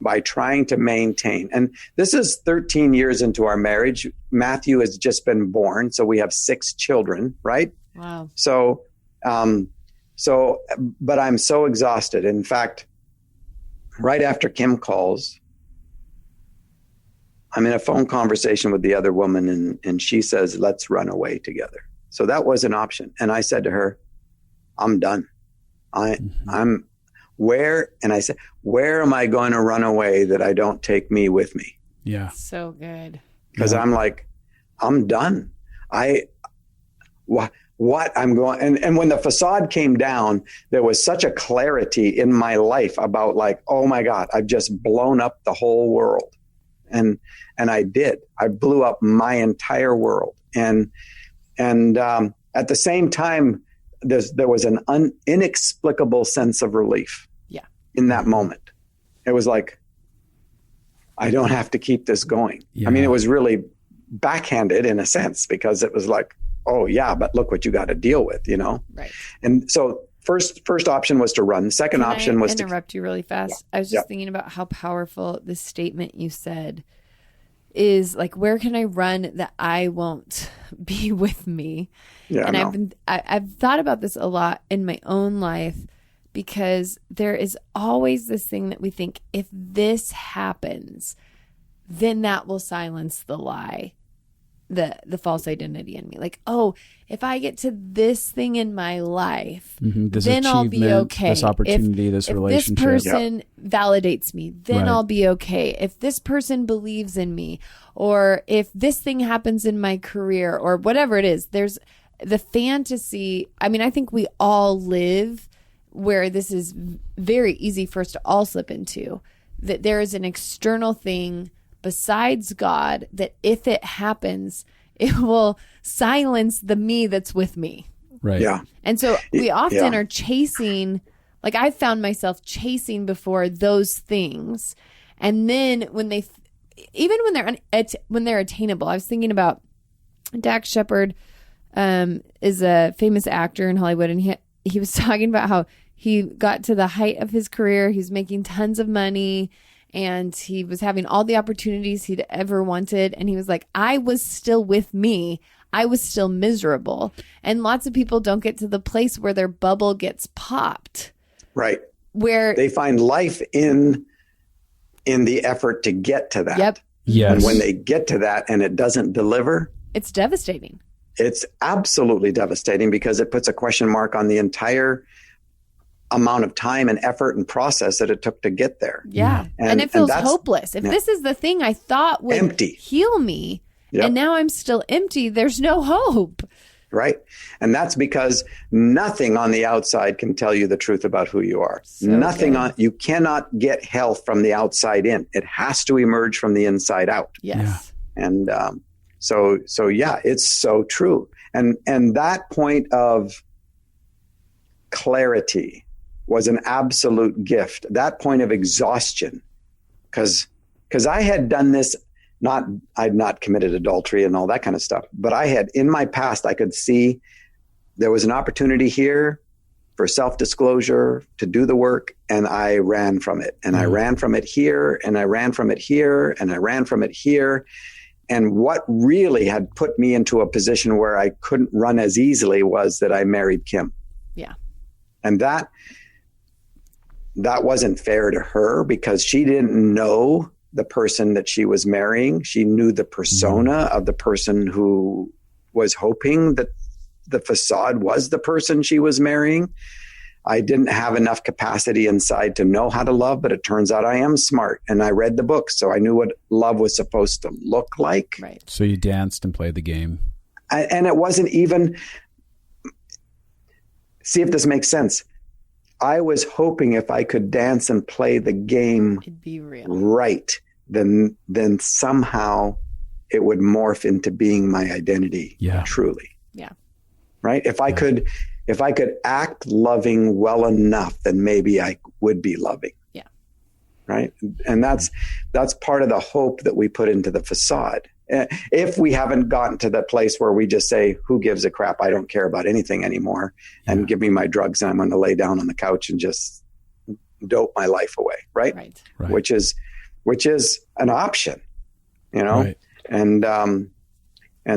by trying to maintain. And this is 13 years into our marriage. Matthew has just been born, so we have 6 children, right? Wow. So, but I'm so exhausted. In fact, right after Kim calls, I'm in a phone conversation with the other woman, and she says, let's run away together. So that was an option. And I said to her, I'm done. I'm where? And I said, where am I going to run away that I don't take me with me? Yeah. So good. Because I'm like, I'm done. What I'm going, and when the facade came down, there was such a clarity in my life about like, oh my God, I've just blown up the whole world. And I did. I blew up my entire world. And at the same time, there was an inexplicable sense of relief. Yeah. In that moment, it was like, I don't have to keep this going. Yeah. I mean, it was really backhanded in a sense, because it was like, oh yeah, but look what you got to deal with, you know? Right. And so first option was to run. The second option was to interrupt you really fast. Yeah. I was just thinking about how powerful this statement you said is, like, where can I run that I won't be with me? Yeah, and I've thought about this a lot in my own life, because there is always this thing that we think, if this happens, then that will silence the lie, the false identity in me. Like, oh, if I get to this thing in my life, then I'll be okay. This opportunity, this relationship. If this person validates me, then I'll be okay. If this person believes in me, or if this thing happens in my career, or whatever it is, there's the fantasy. I mean, I think we all live where this is very easy for us to all slip into, that there is an external thing besides God, that if it happens, it will silence the me that's with me. Right. Yeah. And so we often are chasing Like I found myself chasing before those things. And then when when they're attainable, I was thinking about Dax Shepard is a famous actor in Hollywood, and he was talking about how he got to the height of his career. He was making tons of money, and he was having all the opportunities he'd ever wanted. And he was like, I was still with me. I was still miserable. And lots of people don't get to the place where their bubble gets popped. Right. Where they find life in the effort to get to that. Yep. Yes. And when they get to that and it doesn't deliver, it's devastating. It's absolutely devastating because it puts a question mark on the entire amount of time and effort and process that it took to get there. Yeah. And it feels hopeless. If this is the thing I thought would heal me, and now I'm still empty, there's no hope. Right. And that's because nothing on the outside can tell you the truth about who you are. You cannot get health from the outside in. It has to emerge from the inside out. Yes. Yeah. And so yeah, it's so true. And that point of clarity was an absolute gift. That point of exhaustion, because I had done this. I'd not committed adultery and all that kind of stuff, but I had in my past, I could see there was an opportunity here for self-disclosure to do the work. And I ran from it, and I ran from it here, and I ran from it here, and I ran from it here. And what really had put me into a position where I couldn't run as easily was that I married Kim. Yeah. And that wasn't fair to her because she didn't know the person that she was marrying. She knew the persona of the person who was hoping that the facade was the person she was marrying. I didn't have enough capacity inside to know how to love, but it turns out I am smart, and I read the books, so I knew what love was supposed to look like. Right. So you danced and played the game. And it wasn't even, see if this makes sense. I was hoping if I could dance and play the game it'd be real. Right, then somehow it would morph into being my identity. Yeah. Truly. Yeah. Right. If I could act loving well enough, then maybe I would be loving. Yeah. Right. And that's part of the hope that we put into the facade. If we haven't gotten to that place where we just say, who gives a crap? I don't care about anything anymore, and give me my drugs, and I'm going to lay down on the couch and just dope my life away. Right. Right. Which is an option, Right. And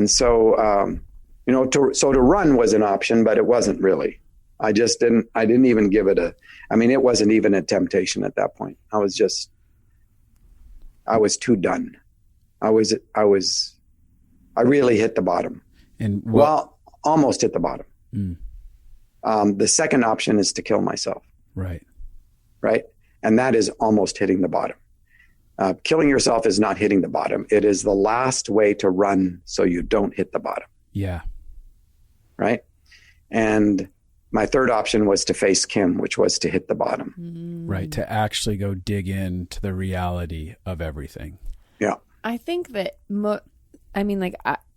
so, to run was an option, but it wasn't really. I didn't even give it it wasn't even a temptation at that point. I was too done. I really hit the bottom, and almost hit the bottom. The second option is to kill myself. Right. Right. And that is almost hitting the bottom. Killing yourself is not hitting the bottom. It is the last way to run so you don't hit the bottom. Yeah. Right. And my third option was to face Kim, which was to hit the bottom. Right. To actually go dig into the reality of everything. Yeah. I think that,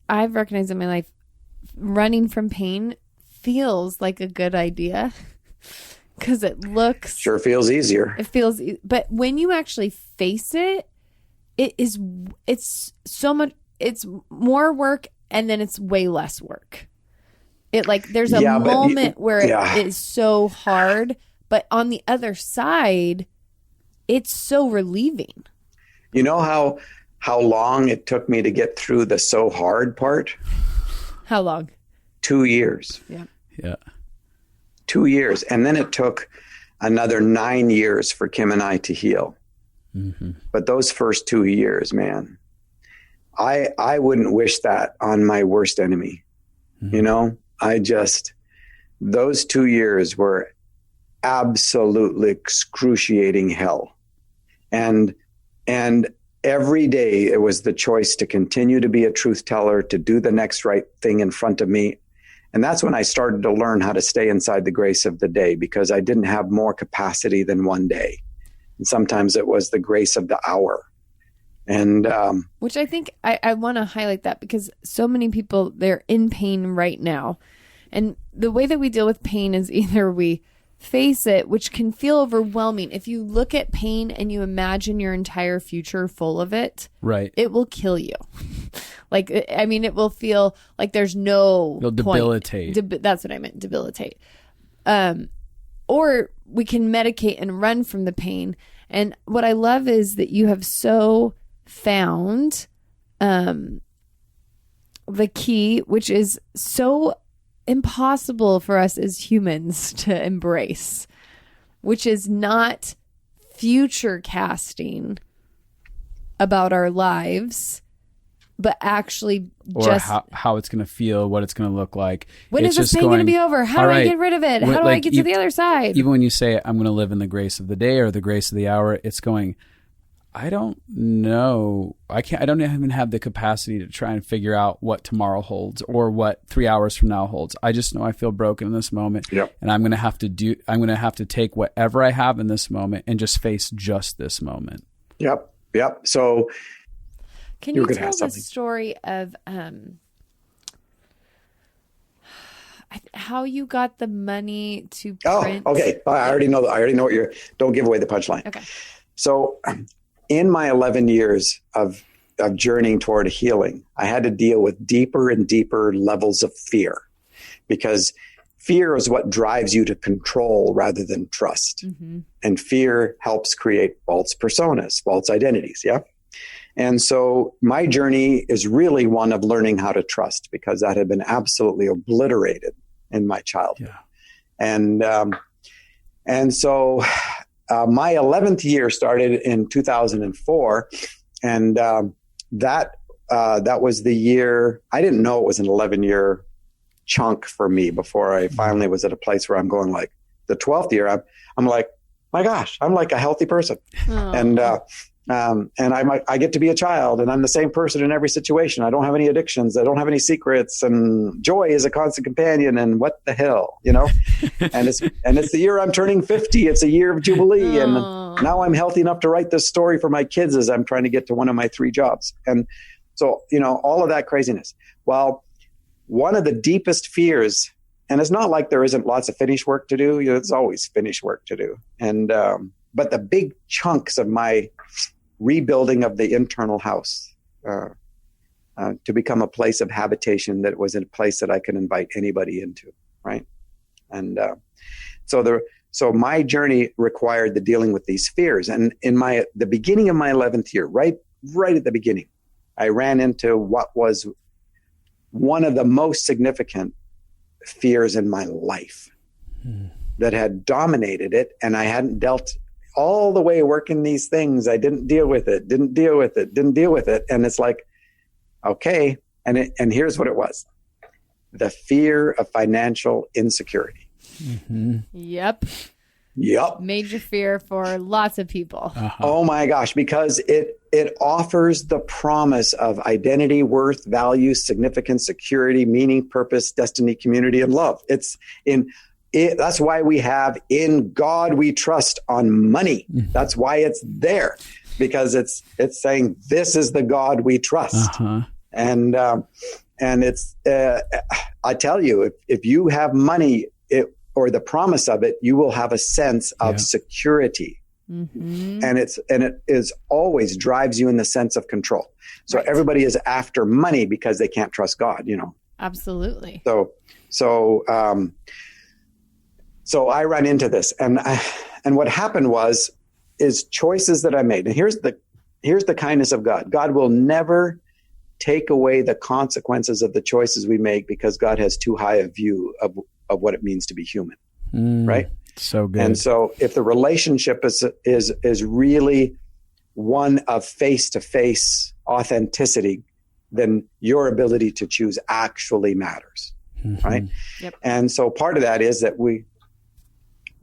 I've recognized in my life, running from pain feels like a good idea because it looks... Sure feels easier. It feels... But when you actually face it, it's so much... It's more work, and then it's way less work. There's a moment where it is so hard, but on the other side, it's so relieving. You know how long it took me to get through the so hard part? How long? 2 years. Yeah. Yeah. 2 years. And then it took another 9 years for Kim and I to heal. Mm-hmm. But those first 2 years, man, I wouldn't wish that on my worst enemy. Mm-hmm. Those 2 years were absolutely excruciating hell. And every day it was the choice to continue to be a truth teller, to do the next right thing in front of me. And that's when I started to learn how to stay inside the grace of the day, because I didn't have more capacity than one day. And sometimes it was the grace of the hour. And which I think I want to highlight that, because so many people, they're in pain right now. And the way that we deal with pain is either we face it, which can feel overwhelming. If you look at pain and you imagine your entire future full of it, right, it will kill you. Like, I mean, it will feel like there's no It'll debilitate. That's what I meant, debilitate. Or we can medicate and run from the pain. And what I love is that you have so found the key, which is so impossible for us as humans to embrace, which is not future casting about our lives, but actually or just how it's going to feel, what it's going to look like. When is this pain going to be over? How do I get rid of it? How do I get to the other side? Even when you say, I'm going to live in the grace of the day or the grace of the hour, it's going, I don't know. I don't even have the capacity to try and figure out what tomorrow holds or what 3 hours from now holds. I just know I feel broken in this moment. Yep. And I'm going to have to take whatever I have in this moment and just face just this moment. Yep. So can you tell the story of how you got the money to print? Oh, okay. I already know what don't give away the punchline. Okay. So in my 11 years of journeying toward healing, I had to deal with deeper and deeper levels of fear, because fear is what drives you to control rather than trust. Mm-hmm. And fear helps create false personas, false identities. Yeah. And so my journey is really one of learning how to trust, because that had been absolutely obliterated in my childhood. Yeah. And so my 11th year started in 2004. And that was the year. I didn't know it was an 11-year chunk for me before I finally was at a place where I'm going, like, the 12th year, I'm like, my gosh, I'm like a healthy person. Oh. And I get to be a child, and I'm the same person in every situation. I don't have any addictions. I don't have any secrets, and joy is a constant companion. And what the hell, you know? and it's the year I'm turning 50. It's a year of Jubilee. And now I'm healthy enough to write this story for my kids as I'm trying to get to one of my 3 jobs. And so, you know, all of that craziness. Well, one of the deepest fears, and it's not like there isn't lots of finish work to do. You know, there's always finish work to do. And, but the big chunks of my rebuilding of the internal house to become a place of habitation that was a place that I could invite anybody into, right? And so my journey required the dealing with these fears. And in the beginning of my 11th year, right at the beginning, I ran into what was one of the most significant fears in my life that had dominated it, and I hadn't dealt all the way working these things. I didn't deal with it. And it's like, okay. And here's what it was. The fear of financial insecurity. Mm-hmm. Yep. Major fear for lots of people. Uh-huh. Oh my gosh, because it offers the promise of identity, worth, value, significance, security, meaning, purpose, destiny, community, and love. That's why we have "In God We Trust" on money. That's why it's there, because it's saying this is the God we trust. Uh-huh. And it's I tell you, if you have money, or the promise of it, you will have a sense of security. Mm-hmm. And it is always drives you in the sense of control. So everybody is after money because they can't trust God, you know. Absolutely. So I ran into this, and what happened is choices that I made. And here's the kindness of God. God will never take away the consequences of the choices we make, because God has too high a view of what it means to be human. Right? So good. And so if the relationship is really one of face-to-face authenticity, then your ability to choose actually matters. Mm-hmm. Right? Yep. And so part of that is that we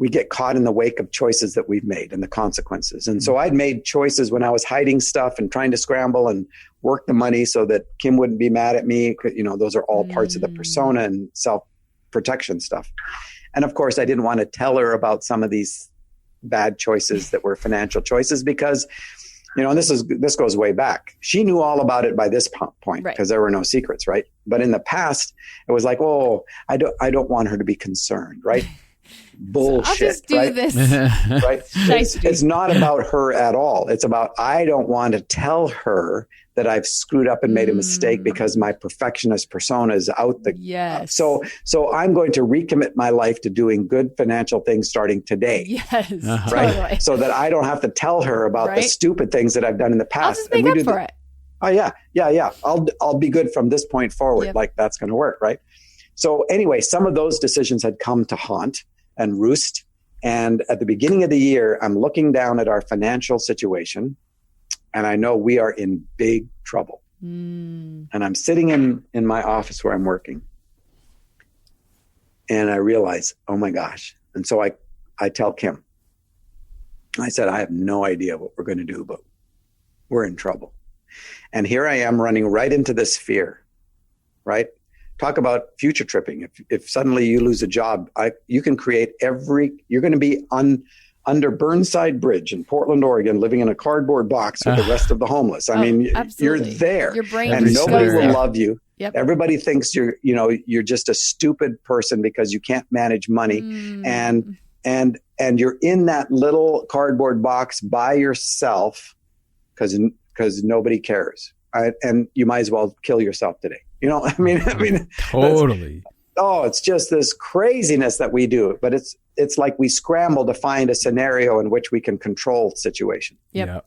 get caught in the wake of choices that we've made and the consequences. And so I'd made choices when I was hiding stuff and trying to scramble and work the money so that Kim wouldn't be mad at me. You know, those are all parts of the persona and self-protection stuff. And of course, I didn't want to tell her about some of these bad choices that were financial choices, because, you know, and this goes way back. She knew all about it by this point, because there were no secrets, right? But in the past, it was like, oh, I don't want her to be concerned, right? bullshit. I'll just do right? this. Right? It's not about her at all. It's about, I don't want to tell her that I've screwed up and made a mistake because my perfectionist persona is out the. Yes. So I'm going to recommit my life to doing good financial things starting today. Yes. Right. Totally. So that I don't have to tell her about the stupid things that I've done in the past. I'll just make up for it. Oh yeah. I'll be good from this point forward. Yep. Like that's going to work. Right. So anyway, some of those decisions had come to haunt and roost. And at the beginning of the year, I'm looking down at our financial situation and I know we are in big trouble. And I'm sitting in my office where I'm working. And I realize, oh my gosh. And so I tell Kim, I said, I have no idea what we're going to do, but we're in trouble. And here I am running right into this fear, right? Talk about future tripping. If suddenly you lose a job, you can create you're going to be under Burnside Bridge in Portland, Oregon, living in a cardboard box with the rest of the homeless. I mean, absolutely. You're there. Your brain and nobody will love you. Yep. Everybody thinks you're just a stupid person because you can't manage money. And you're in that little cardboard box by yourself because nobody cares. And you might as well kill yourself today. I mean, totally. It's just this craziness that we do, but it's like we scramble to find a scenario in which we can control the situation. Yep.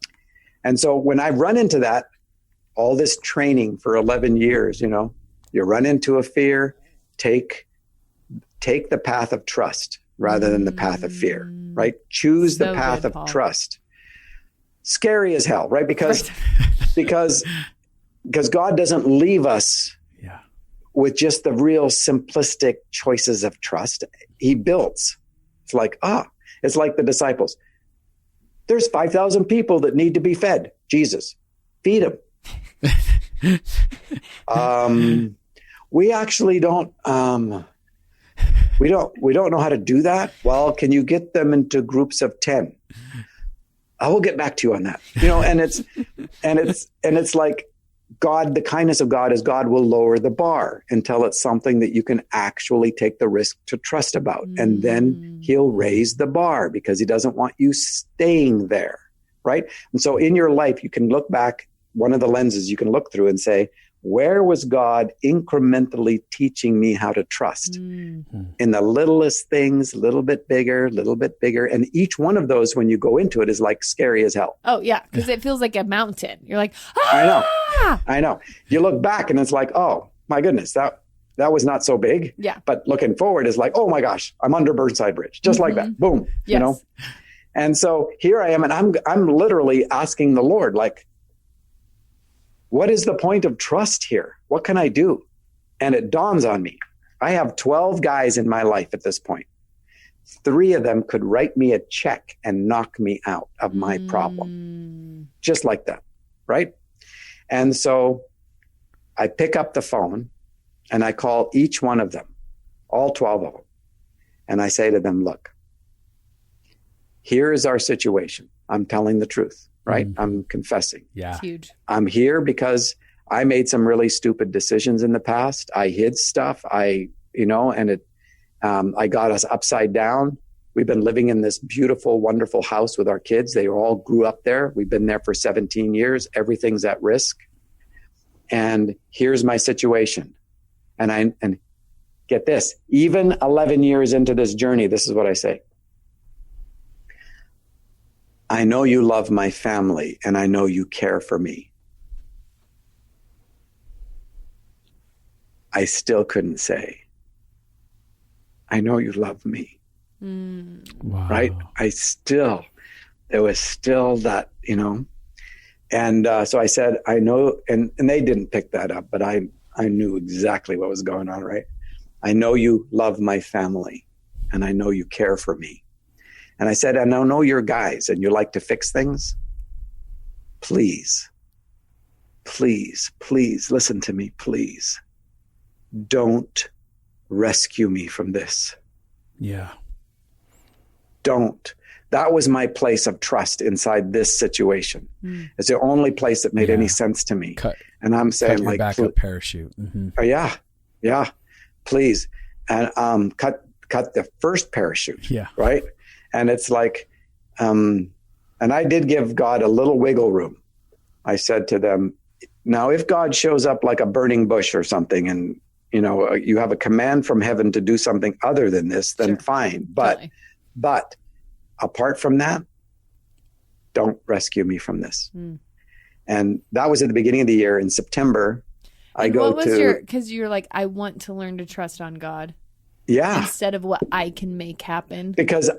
And so when I run into that, all this training for 11 years, you run into a fear, take the path of trust rather than the path of fear, right? Choose the path of trust. Scary as hell, right? Because God doesn't leave us with just the real simplistic choices of trust. He builds. It's like the disciples. There's 5,000 people that need to be fed. Jesus, feed them. We actually don't. We don't know how to do that. Well, can you get them into groups of 10? I will get back to you on that. And it's like God. The kindness of God is God will lower the bar until it's something that you can actually take the risk to trust about, and then He'll raise the bar because He doesn't want you staying there, right? And so in your life, you can look back. One of the lenses you can look through and say, where was God incrementally teaching me how to trust? In the littlest things, a little bit bigger. And each one of those, when you go into it, is like scary as hell. Oh, yeah, because it feels like a mountain. You're like, I know. You look back and it's like, oh, my goodness, that was not so big. Yeah. But looking forward is like, oh, my gosh, I'm under Burnside Bridge. Just like that. Boom. Yes. And so here I am, and I'm literally asking the Lord, like, what is the point of trust here? What can I do? And it dawns on me. I have 12 guys in my life at this point. 3 of them could write me a check and knock me out of my problem. Just like that. Right? And so I pick up the phone and I call each one of them, all 12 of them. And I say to them, look, here is our situation. I'm telling the truth. Right? I'm confessing. Yeah. It's huge. I'm here because I made some really stupid decisions in the past. I hid stuff. I got us upside down. We've been living in this beautiful, wonderful house with our kids. They all grew up there. We've been there for 17 years. Everything's at risk. And here's my situation. And get this, even 11 years into this journey, this is what I say. I know you love my family and I know you care for me. I still couldn't say, I know you love me. Wow. Right? There was still that, and so I said, I know, and they didn't pick that up, but I knew exactly what was going on, right? I know you love my family and I know you care for me. And I said, and I know you're guys and you like to fix things. Please, listen to me, please. Don't rescue me from this. Yeah. Don't. That was my place of trust inside this situation. It's the only place that made any sense to me. And I'm saying, like, backup parachute. Yeah, please. And cut cut the first parachute. Yeah. Right. And it's like, and I did give God a little wiggle room. I said to them, now, if God shows up like a burning bush or something, and, you know, you have a command from heaven to do something other than this, then fine. But apart from that, don't rescue me from this. And that was at the beginning of the year. In September, because you're like, I want to learn to trust on God. Yeah. Instead of what I can make happen. Because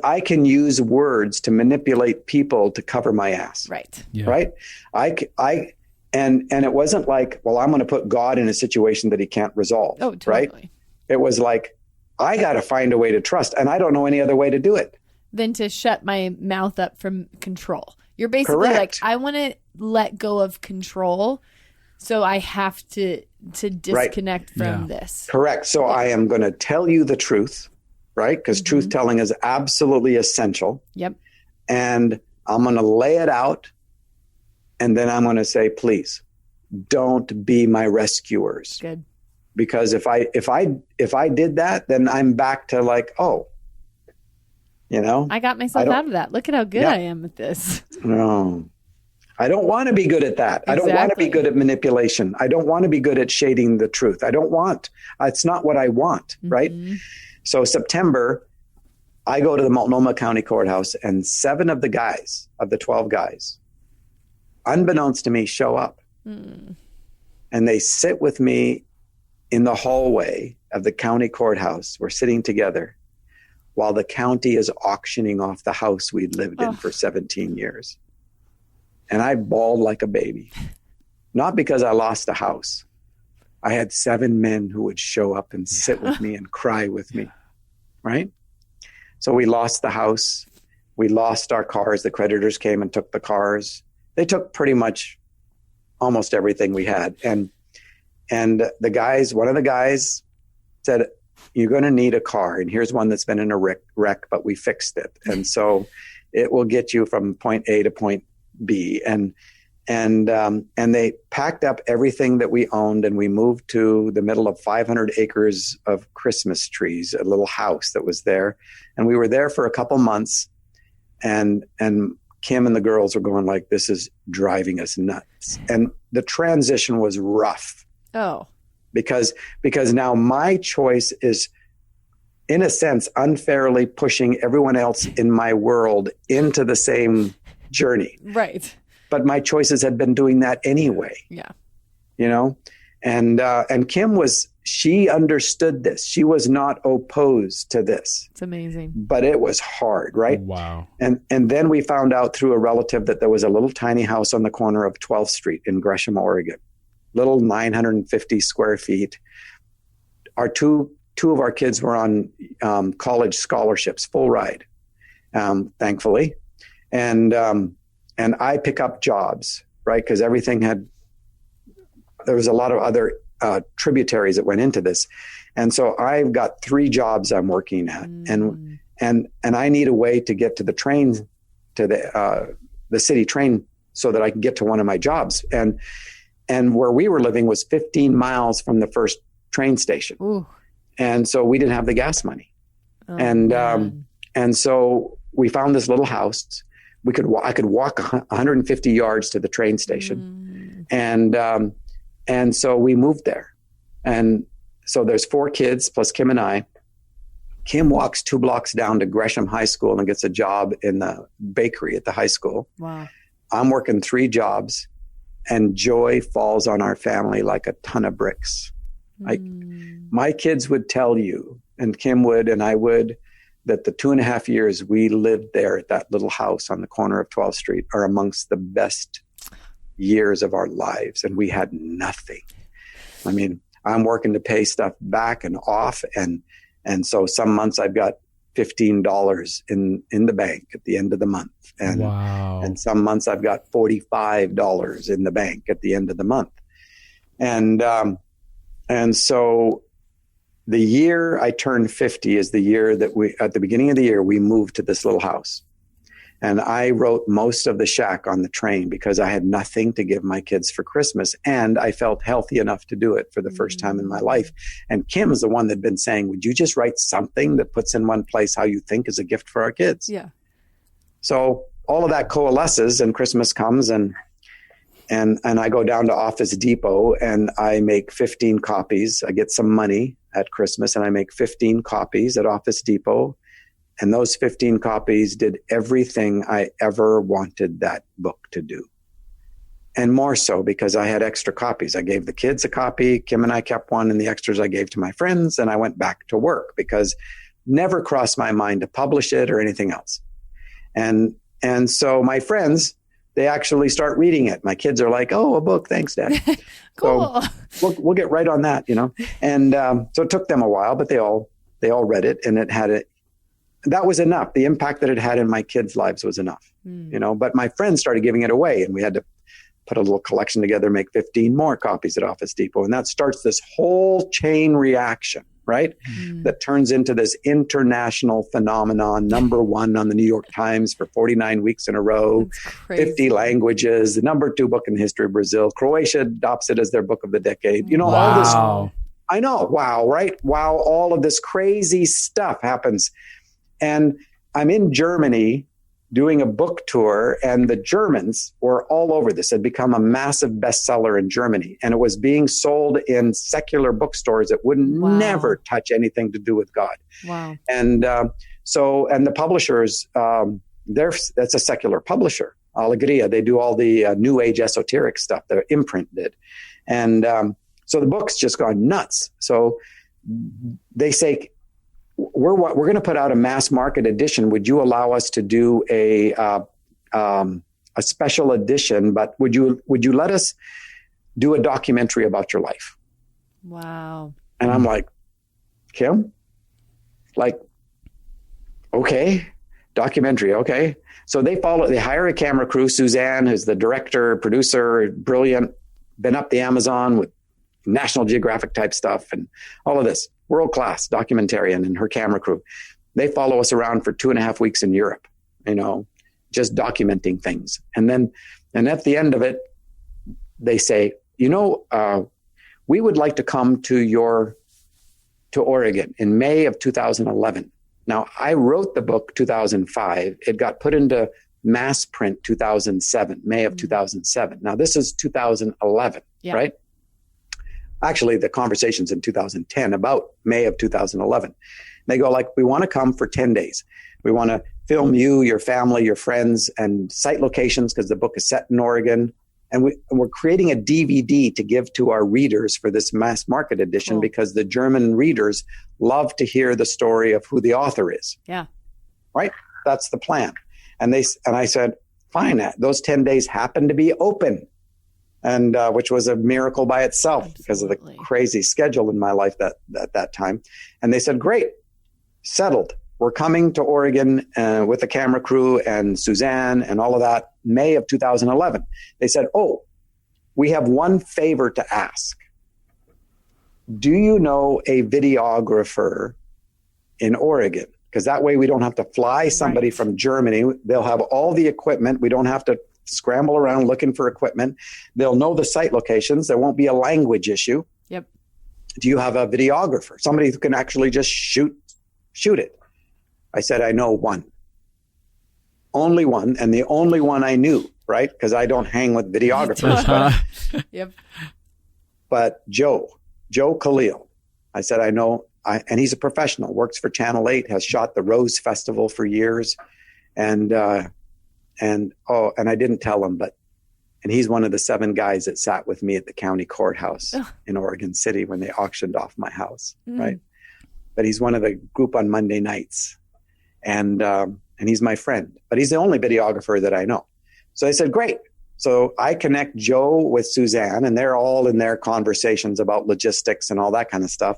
I can use words to manipulate people to cover my ass. Right. Yeah. Right. And it wasn't like, well, I'm going to put God in a situation that he can't resolve. Oh, totally. Right. It was like, I got to find a way to trust, and I don't know any other way to do it than to shut my mouth up from control. You're basically like, I want to let go of control, so I have to disconnect from this. Correct. So I am going to tell you the truth, right? Because truth telling is absolutely essential. Yep. And I'm going to lay it out, and then I'm going to say, please, don't be my rescuers. Good. Because if I did that, then I'm back to like, oh, you know, I got myself out of that. Look at how good I am at this. No, I don't want to be good at that. Exactly. I don't want to be good at manipulation. I don't want to be good at shading the truth. It's not what I want. Right. So September, I go to the Multnomah County Courthouse, and 7 of the guys, of the 12 guys, unbeknownst to me, show up. And they sit with me in the hallway of the county courthouse. We're sitting together while the county is auctioning off the house we'd lived in for 17 years. And I bawled like a baby, not because I lost a house. I had 7 men who would show up and sit with me and cry with me. Right. So we lost the house. We lost our cars. The creditors came and took the cars. They took pretty much almost everything we had. And the guys, one of the guys said, you're going to need a car. And here's one that's been in a wreck, but we fixed it. And so it will get you from point A to point B. And they packed up everything that we owned, and we moved to the middle of 500 acres of Christmas trees, a little house that was there. And we were there for a couple months, and Kim and the girls were going like, this is driving us nuts. And the transition was rough. Oh, because now my choice is, in a sense, unfairly pushing everyone else in my world into the same journey. Right. But my choices had been doing that anyway. Yeah. You know, and Kim she understood this. She was not opposed to this. It's amazing. But it was hard, right? Wow. And then we found out through a relative that there was a little tiny house on the corner of 12th Street in Gresham, Oregon. Little 950 square feet. Our two of our kids were on college scholarships, full ride, thankfully. And I pick up jobs, right? Because there was a lot of other tributaries that went into this. And so I've got 3 jobs I'm working at. And I need a way to get to the train, to the city train, so that I can get to one of my jobs. And where we were living was 15 miles from the first train station. Ooh. And so we didn't have the gas money. And so we found this little house. I could walk 150 yards to the train station. And so we moved there. And so there's 4 kids plus Kim and I. Kim walks 2 blocks down to Gresham High School and gets a job in the bakery at the high school. Wow. I'm working 3 jobs. And joy falls on our family like a ton of bricks. Like my kids would tell you, and Kim would, and I would, that the 2.5 years we lived there at that little house on the corner of 12th Street are amongst the best years of our lives. And we had nothing. I mean, I'm working to pay stuff back and off. And so some months I've got $15 in the bank at the end of the month. And some months I've got $45 in the bank at the end of the month. And so the year I turned 50 is the year that at the beginning of the year, we moved to this little house. And I wrote most of the shack on the train because I had nothing to give my kids for Christmas. And I felt healthy enough to do it for the first time in my life. And Kim is the one that'd been saying, would you just write something that puts in one place how you think is a gift for our kids? Yeah. So all of that coalesces and Christmas comes and I go down to Office Depot and I make 15 copies. I get some money at Christmas and I make 15 copies at Office Depot. And those 15 copies did everything I ever wanted that book to do. And more so because I had extra copies. I gave the kids a copy. Kim and I kept one, and the extras I gave to my friends. And I went back to work because never crossed my mind to publish it or anything else. And so my friends, they actually start reading it. My kids are like, oh, a book. Thanks, Dad. Cool. So we'll get right on that, And so it took them a while, but they all read it, and that was enough. The impact that it had in my kids' lives was enough, But my friends started giving it away, and we had to put a little collection together, make 15 more copies at Office Depot. And that starts this whole chain reaction, right? That turns into this international phenomenon, #1 on the New York Times for 49 weeks in a row, 50 languages, the #2 book in the history of Brazil. Croatia adopts it as their book of the decade. Wow. All this. I know. Wow. Right. Wow. All of this crazy stuff happens. And I'm in Germany doing a book tour, and the Germans were all over this. It had become a massive bestseller in Germany, and it was being sold in secular bookstores that would never touch anything to do with God. Wow. And and the publishers, that's a secular publisher, Alegria. They do all the New Age esoteric stuff. The imprint did. And so the book's just gone nuts. So they say, we're going to put out a mass market edition. Would you allow us to do a special edition? But would you let us do a documentary about your life? Wow. And I'm like, Kim, okay, documentary. Okay. So they hire a camera crew. Suzanne, who's the director, producer, brilliant, been up the Amazon with National Geographic type stuff and all of this. World-class documentarian and her camera crew. They follow us around for 2.5 weeks in Europe, just documenting things. And at the end of it, they say, we would like to come to Oregon in May of 2011. Now, I wrote the book 2005. It got put into mass print 2007, May of 2007. Now, this is 2011, right? Actually, the conversation's in 2010 about May of 2011. They go we want to come for 10 days. We want to film you, your family, your friends, and site locations because the book is set in Oregon. And we're creating a DVD to give to our readers for this mass market edition because the German readers love to hear the story of who the author is. Yeah. Right? That's the plan. And I said, fine, those 10 days happen to be open. And which was a miracle by itself because of the crazy schedule in my life at that time. And they said, great, settled. We're coming to Oregon with the camera crew and Suzanne and all of that, May of 2011. They said, we have one favor to ask. Do you know a videographer in Oregon? Because that way we don't have to fly somebody from Germany. They'll have all the equipment. We don't have to scramble around looking for equipment. They'll know the site locations. There won't be a language issue. Yep. Do you have a videographer? Somebody who can actually just shoot it. I said, I know one. Only one, and the only one I knew, right? Because I don't hang with videographers. Yep. But Joe Khalil, I said, I know, and he's a professional, works for Channel 8, has shot the Rose Festival for years. And I didn't tell him, and he's one of the 7 guys that sat with me at the county courthouse in Oregon City when they auctioned off my house, right? But he's one of the group on Monday nights, and he's my friend, but he's the only videographer that I know. So I said, great. So I connect Joe with Suzanne, and they're all in their conversations about logistics and all that kind of stuff.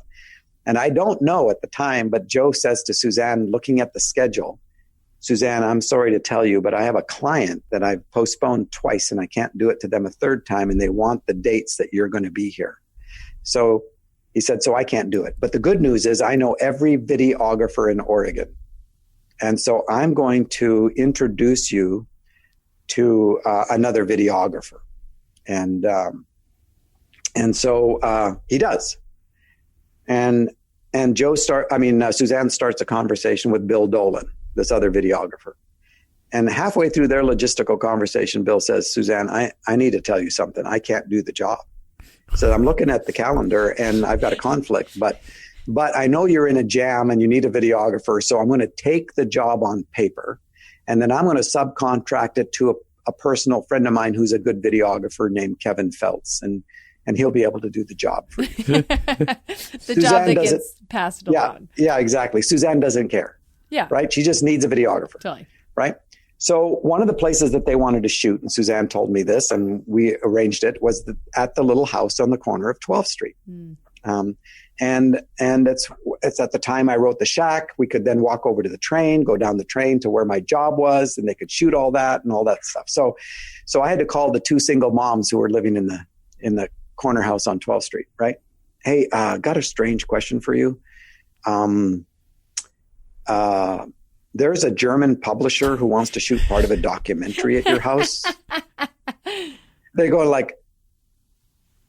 And I don't know at the time, but Joe says to Suzanne, looking at the schedule, Suzanne, I'm sorry to tell you, but I have a client that I've postponed twice and I can't do it to them a third time, and they want the dates that you're going to be here. So he said, so I can't do it. But the good news is I know every videographer in Oregon. And so I'm going to introduce you to another videographer. And so he does. And Suzanne starts a conversation with Bill Dolan, this other videographer. And halfway through their logistical conversation, Bill says, Suzanne, I need to tell you something. I can't do the job. So I'm looking at the calendar and I've got a conflict, but I know you're in a jam and you need a videographer. So I'm going to take the job on paper and then I'm going to subcontract it to a personal friend of mine who's a good videographer named Kevin Feltz. And he'll be able to do the job for you. The job that gets passed along. Yeah, exactly. Suzanne doesn't care. Yeah. Right? She just needs a videographer. Totally. Right? So one of the places that they wanted to shoot, and Suzanne told me this, and we arranged it, was at the little house on the corner of 12th Street. And it's at the time I wrote The Shack. We could then walk over to the train, go down the train to where my job was, and they could shoot all that and all that stuff. So I had to call the two single moms who were living in the corner house on 12th Street, right? Hey, got a strange question for you. There's a German publisher who wants to shoot part of a documentary at your house. They go like,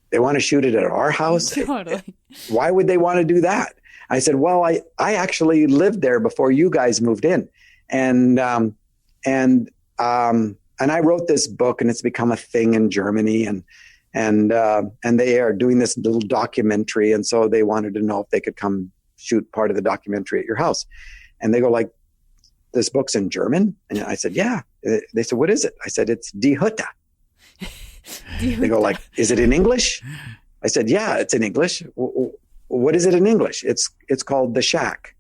they want to shoot it at our house? Totally. Why would they want to do that? I said, well, I actually lived there before you guys moved in. And I wrote this book and it's become a thing in Germany and they are doing this little documentary. And so they wanted to know if they could come shoot part of the documentary at your house. And they go like, this book's in German? And I said, yeah. They said, what is it? I said, it's Die Hütte. They go like, is it in English? I said, yeah, it's in English. What is it in English? It's called The Shack.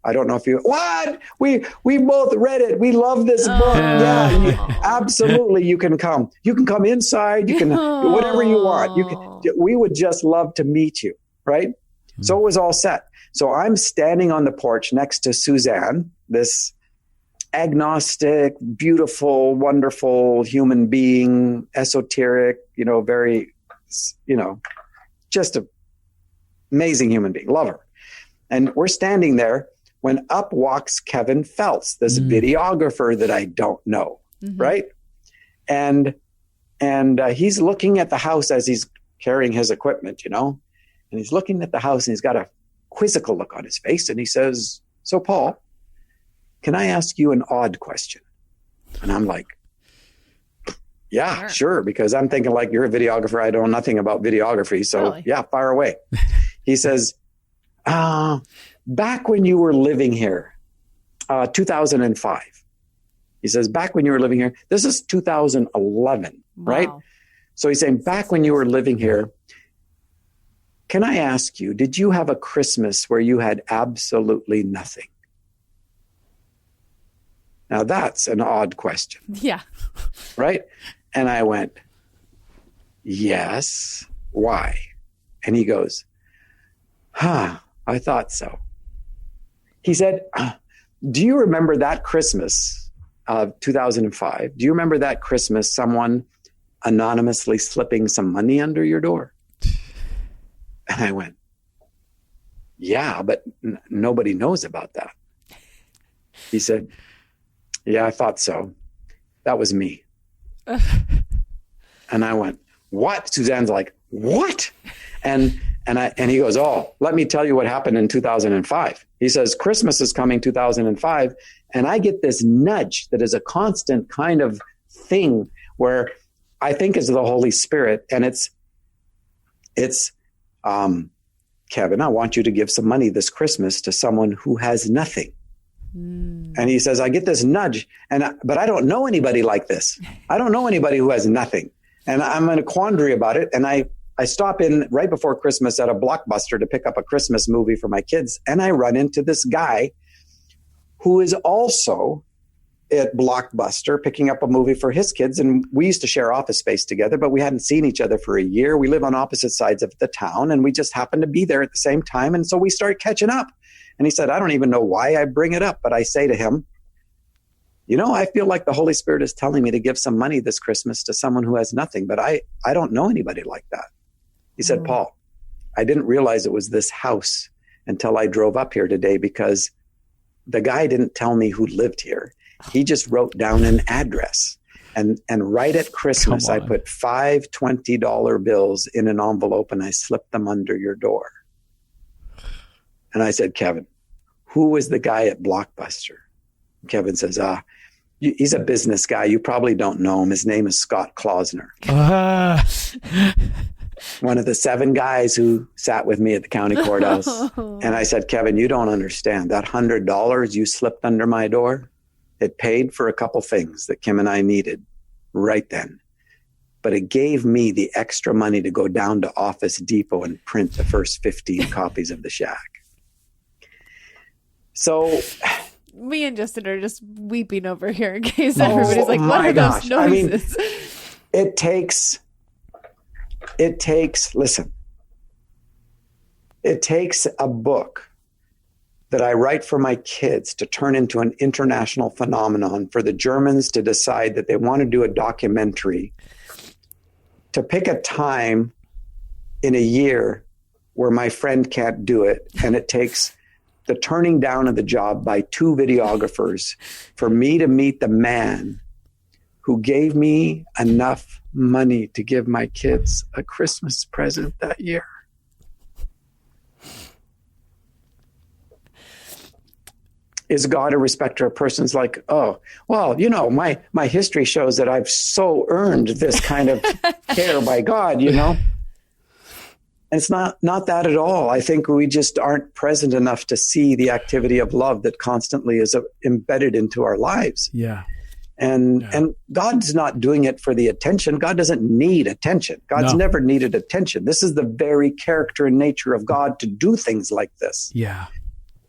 I don't know if you, what? We both read it. We love this book. Yeah, absolutely. You can come. You can come inside. You can, whatever you want. We would just love to meet you. Right. So it was all set. So I'm standing on the porch next to Suzanne, this agnostic, beautiful, wonderful human being, esoteric, very, just an amazing human being. Love her. And we're standing there when up walks Kevin Feltz, this videographer that I don't know. Right. And he's looking at the house as he's carrying his equipment, and he's looking at the house and he's got a quizzical look on his face. And he says, so Paul, can I ask you an odd question? And I'm like, yeah, sure. Because I'm thinking like, you're a videographer. I know nothing about videography. So really? Yeah, fire away. He says, back when you were living here, 2005. He says, back when you were living here, this is 2011, right? So he's saying, back when you were living here, can I ask you, did you have a Christmas where you had absolutely nothing? Now that's an odd question. Yeah. Right? And I went, yes. Why? And he goes, I thought so. He said, do you remember that Christmas of 2005? Do you remember that Christmas, someone anonymously slipping some money under your door? And I went, yeah, but nobody knows about that. He said, yeah, I thought so. That was me. And I went, what? Suzanne's like, what? And he goes, oh, let me tell you what happened in 2005. He says, Christmas is coming 2005. And I get this nudge that is a constant kind of thing where I think is the Holy Spirit. And it's Kevin, I want you to give some money this Christmas to someone who has nothing. And he says, I get this nudge, but I don't know anybody like this. I don't know anybody who has nothing. And I'm in a quandary about it. And I stop in right before Christmas at a Blockbuster to pick up a Christmas movie for my kids. And I run into this guy who is also at Blockbuster picking up a movie for his kids. And we used to share office space together, but we hadn't seen each other for a year. We live on opposite sides of the town and we just happened to be there at the same time. And so we started catching up. And he said, I don't even know why I bring it up, but I say to him, I feel like the Holy Spirit is telling me to give some money this Christmas to someone who has nothing, but I don't know anybody like that. He said, Paul, I didn't realize it was this house until I drove up here today because the guy didn't tell me who lived here. He just wrote down an address. And right at Christmas, I put 5 $20 bills in an envelope and I slipped them under your door. And I said, Kevin, who was the guy at Blockbuster? Kevin says, he's a business guy. You probably don't know him. His name is Scott Klausner. One of the 7 guys who sat with me at the county courthouse. And I said, Kevin, you don't understand. That $100 you slipped under my door, it paid for a couple things that Kim and I needed right then. But it gave me the extra money to go down to Office Depot and print the first 15 copies of The Shack. So me and Justin are just weeping over here in case everybody's like, what are those noises? I mean, it takes, listen, it takes a book that I write for my kids to turn into an international phenomenon for the Germans to decide that they want to do a documentary, to pick a time in a year where my friend can't do it. And it takes the turning down of the job by 2 videographers for me to meet the man who gave me enough money to give my kids a Christmas present that year. Is God a respecter of persons? Like, oh, well, you know, my history shows that I've so earned this kind of care by God, you know? And it's not that at all. I think we just aren't present enough to see the activity of love that constantly is embedded into our lives. Yeah. And God's not doing it for the attention. God doesn't need attention. God's never needed attention. This is the very character and nature of God to do things like this. Yeah.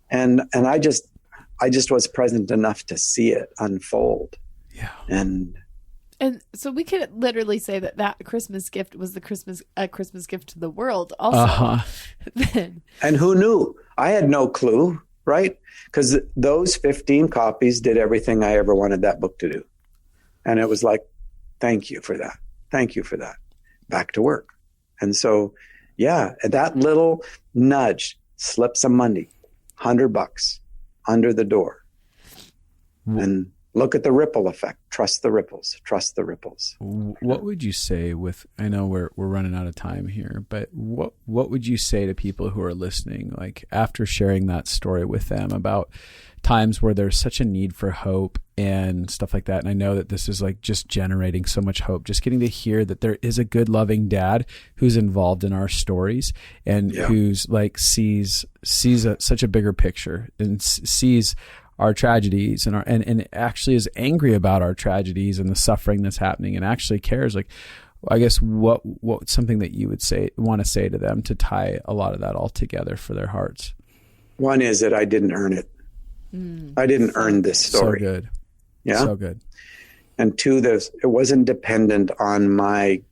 And I just was present enough to see it unfold. Yeah. And so we could literally say that Christmas gift was a Christmas gift to the world also. And who knew? I had no clue, right? Because those 15 copies did everything I ever wanted that book to do. And it was like, thank you for that. Thank you for that. Back to work. And so, yeah, that little nudge, slip some money, $100 under the door. And look at the ripple effect. Trust the ripples. Trust the ripples. What would you say I know we're running out of time here, but what would you say to people who are listening, like after sharing that story with them about times where there's such a need for hope and stuff like that? And I know that this is like just generating so much hope, just getting to hear that there is a good, loving dad who's involved in our stories and who's like sees such a bigger picture and sees our tragedies and actually is angry about our tragedies and the suffering that's happening and actually cares. Like, I guess what's something that you would want to say to them to tie a lot of that all together for their hearts? One is that I didn't earn it. I didn't earn this story. So good. Yeah. So good. And 2, it wasn't dependent on my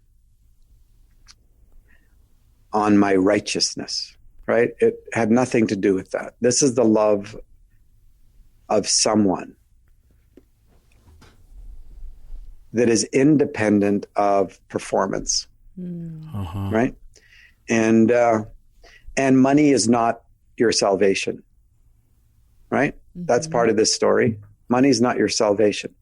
righteousness, right? It had nothing to do with that. This is the love of someone that is independent of performance, right? And money is not your salvation, right? That's part of this story. Money is not your salvation.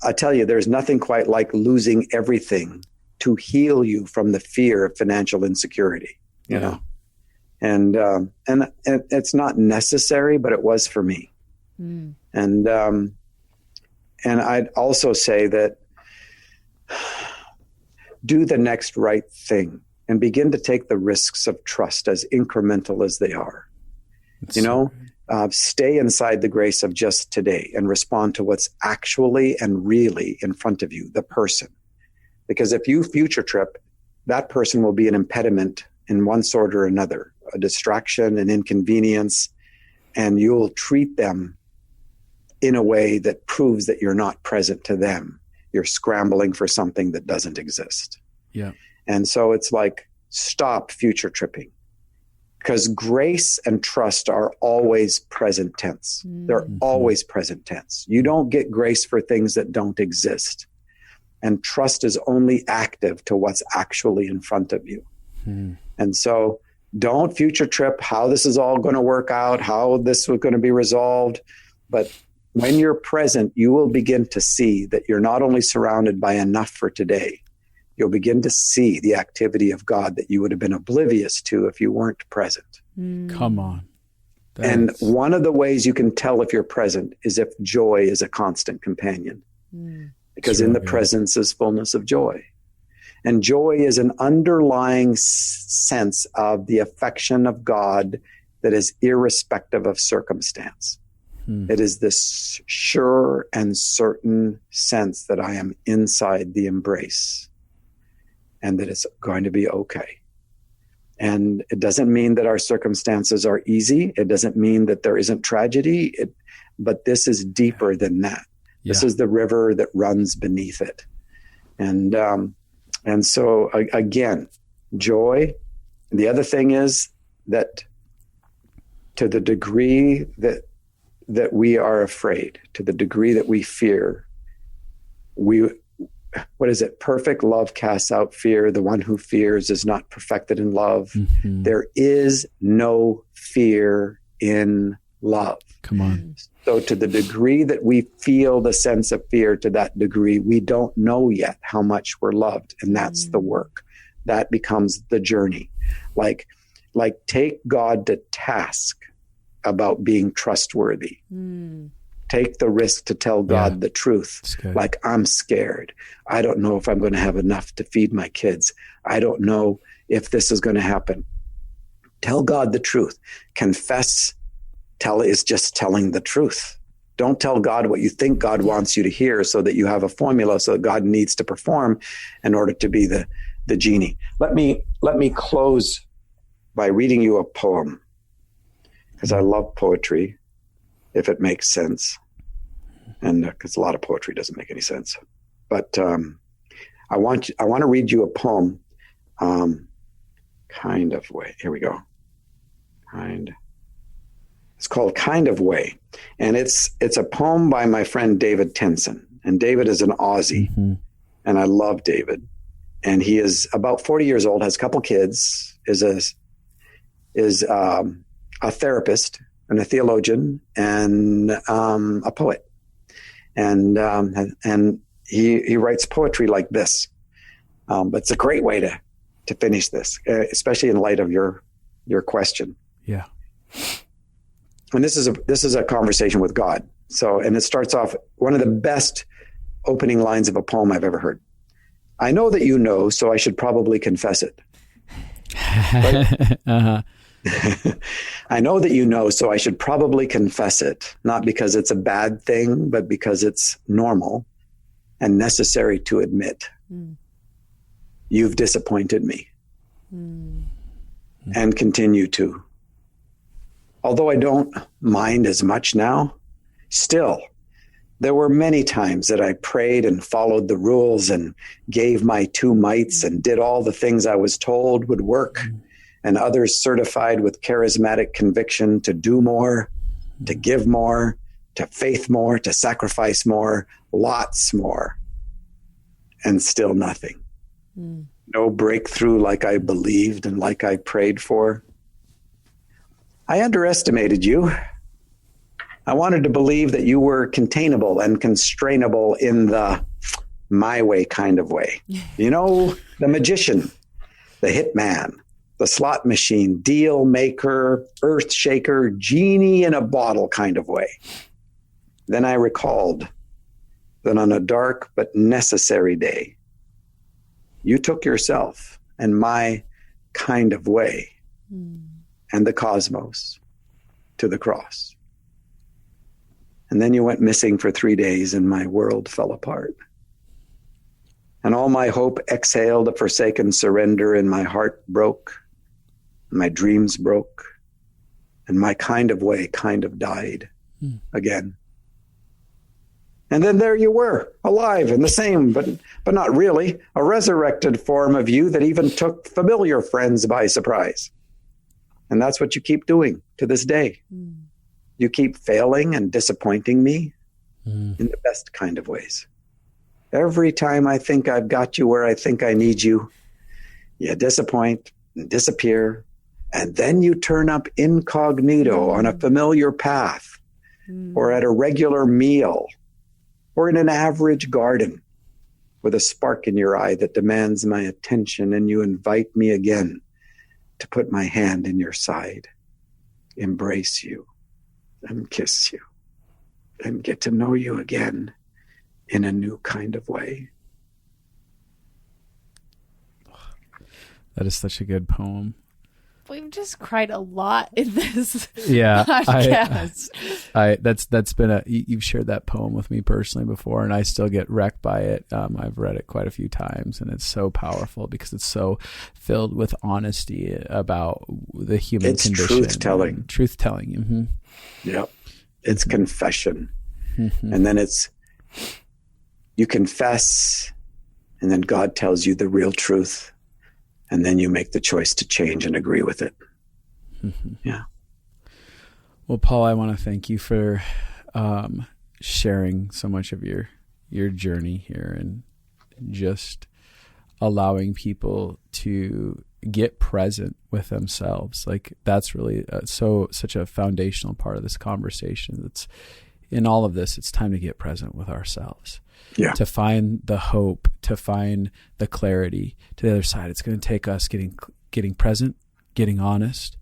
I tell you, there's nothing quite like losing everything to heal you from the fear of financial insecurity, you know? And it's not necessary, but it was for me. And I'd also say that do the next right thing and begin to take the risks of trust as incremental as they are. Stay inside the grace of just today and respond to what's actually and really in front of you, the person. Because if you future trip, that person will be an impediment in one sort or another, a distraction, an inconvenience, and you'll treat them in a way that proves that you're not present to them. You're scrambling for something that doesn't exist. Yeah. And so it's like, stop future tripping, because grace and trust are always present tense. They're always present tense. You don't get grace for things that don't exist. And trust is only active to what's actually in front of you. And so don't future trip how this is all going to work out, how this was going to be resolved. But when you're present, you will begin to see that you're not only surrounded by enough for today, you'll begin to see the activity of God that you would have been oblivious to if you weren't present. Come on. And one of the ways you can tell if you're present is if joy is a constant companion. Because in the presence is fullness of joy. And joy is an underlying sense of the affection of God that is irrespective of circumstance. It is this sure and certain sense that I am inside the embrace and that it's going to be okay. And it doesn't mean that our circumstances are easy. It doesn't mean that there isn't tragedy, but this is deeper than that. Yeah. This is the river that runs beneath it. And so again, joy. The other thing is that to the degree that we are afraid, to the degree that we fear, what is it? Perfect love casts out fear. The one who fears is not perfected in love. There is no fear in love. Come on. So to the degree that we feel the sense of fear, to that degree, we don't know yet how much we're loved. And that's the work. That becomes the journey. Like take God to task about being trustworthy. Take the risk to tell God the truth. Like, I'm scared. I don't know if I'm going to have enough to feed my kids. I don't know if this is going to happen. Tell God the truth. Confess. Tell is just telling the truth. Don't tell God what you think God wants you to hear so that you have a formula so that God needs to perform in order to be the genie. Let me close by reading you a poem, because I love poetry, if it makes sense. And because a lot of poetry doesn't make any sense. But I want to read you a poem, kind of way. Here we go. It's called Kind of Way. And it's a poem by my friend David Tenson. And David is an Aussie. And I love David. And he is about 40 years old, has a couple kids, is a therapist and a theologian and a poet. And he writes poetry like this. But it's a great way to finish this, especially in light of your question. Yeah. And this is a conversation with God. So, and it starts off, one of the best opening lines of a poem I've ever heard. I know that you know, so I should probably confess it. Right? I know that you know, so I should probably confess it, not because it's a bad thing, but because it's normal and necessary to admit. You've disappointed me and continue to. Although I don't mind as much now, still, there were many times that I prayed and followed the rules and gave my 2 mites and did all the things I was told would work, and others certified with charismatic conviction to do more, to give more, to faith more, to sacrifice more, lots more, and still nothing. No breakthrough like I believed and like I prayed for. I underestimated you. I wanted to believe that you were containable and constrainable in the my way kind of way. You know, the magician, the hitman, the slot machine, deal maker, earth shaker, genie in a bottle kind of way. Then I recalled that on a dark but necessary day, you took yourself and my kind of way and the cosmos to the cross. And then you went missing for 3 days and my world fell apart. And all my hope exhaled a forsaken surrender, and my heart broke, my dreams broke, and my kind of way kind of died again. And then there you were, alive and the same, but not really, a resurrected form of you that even took familiar friends by surprise. And that's what you keep doing to this day. You keep failing and disappointing me in the best kind of ways. Every time I think I've got you where I think I need you, you disappoint and disappear And then you turn up incognito on a familiar path, or at a regular meal, or in an average garden, with a spark in your eye that demands my attention, and you invite me again to put my hand in your side, embrace you, and kiss you, and get to know you again in a new kind of way. That is such a good poem. We've just cried a lot in this podcast. That's been you've shared that poem with me personally before, and I still get wrecked by it. I've read it quite a few times, and it's so powerful because it's so filled with honesty about the human condition. It's truth-telling. Truth-telling. Mm-hmm. Yep. It's confession. And then you confess, and then God tells you the real truth. And then you make the choice to change and agree with it. Yeah. Well, Paul, I want to thank you for sharing so much of your journey here, and just allowing people to get present with themselves. Like, that's really such a foundational part of this conversation. That's in all of this. It's time to get present with ourselves. Yeah. To find the hope, to find the clarity to the other side. It's going to take us getting present, getting honest,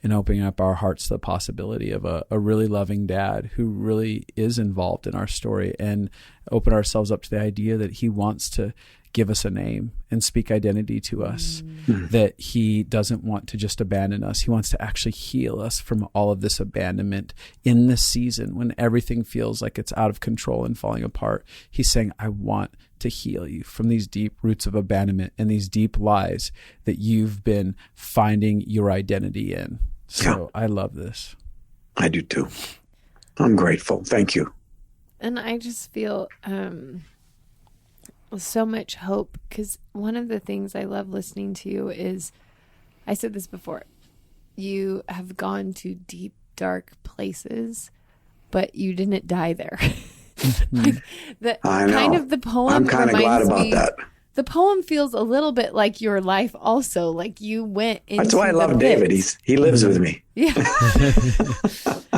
and opening up our hearts to the possibility of a really loving dad who really is involved in our story, and open ourselves up to the idea that he wants to give us a name and speak identity to us, that he doesn't want to just abandon us. He wants to actually heal us from all of this abandonment in this season when everything feels like it's out of control and falling apart. He's saying, I want to heal you from these deep roots of abandonment and these deep lies that you've been finding your identity in. So I love this. I do too. I'm grateful. Thank you. And I just feel so much hope, because one of the things I love listening to you is, I said this before, you have gone to deep, dark places, but you didn't die there. Like I know. Kind of the poem. I'm kind of glad about that. The poem feels a little bit like your life also. Like you went into That's why I love pit. David. He lives with me. Yeah.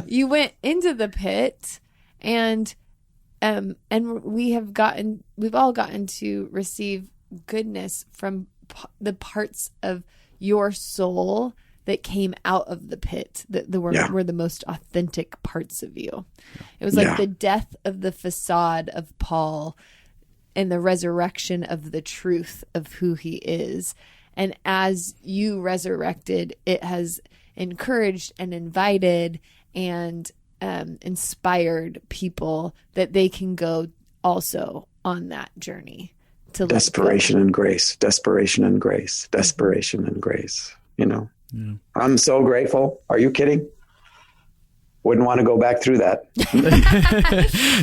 You went into the pit, and we've all gotten to receive goodness from the parts of your soul that came out of the pit, that were the most authentic parts of you. It was like the death of the facade of Paul and the resurrection of the truth of who he is. And as you resurrected, it has encouraged and invited and inspired people that they can go also on that journey to desperation and grace, desperation and grace, desperation and grace. You know, I'm so grateful. Are you kidding? Wouldn't want to go back through that.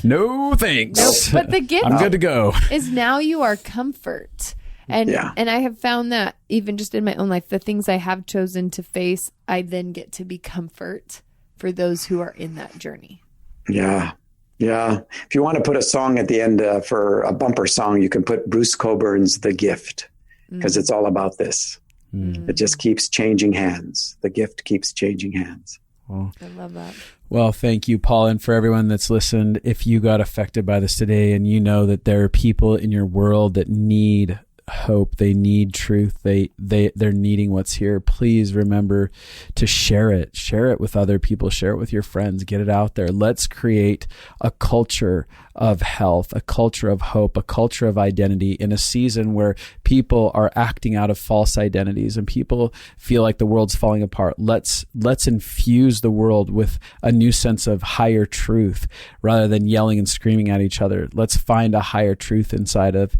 No, thanks. Nope. But the gift I'm good to go. Is now you are comfort. And I have found that even just in my own life, the things I have chosen to face, I then get to be comfort for those who are in that journey. Yeah. Yeah. If you want to put a song at the end for a bumper song, you can put Bruce Coburn's The Gift, because it's all about this. It just keeps changing hands. The gift keeps changing hands. Well, I love that. Well, thank you, Paul. And for everyone that's listened, if you got affected by this today and you know that there are people in your world that need hope, they need truth, they're needing what's here, please remember to share it with other people, share it with your friends, get it out there. Let's create a culture of health, a culture of hope, a culture of identity in a season where people are acting out of false identities and people feel like the world's falling apart. Let's infuse the world with a new sense of higher truth rather than yelling and screaming at each other. Let's find a higher truth inside of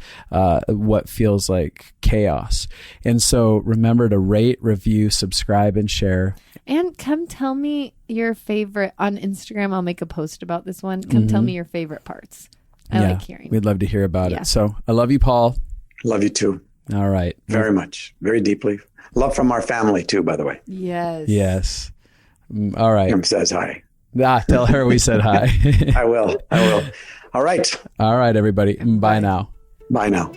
what feels like chaos. And so remember to rate, review, subscribe, and share. And come tell me your favorite on Instagram. I'll make a post about this one. Come tell me your favorite parts. I like hearing. We'd love to hear about it. So I love you, Paul. Love you too. All right. Very much. Very deeply. Love from our family too, by the way. Yes. All right. Kim says hi. Tell her we said hi. I will. All right. All right, everybody. Bye now. Bye now.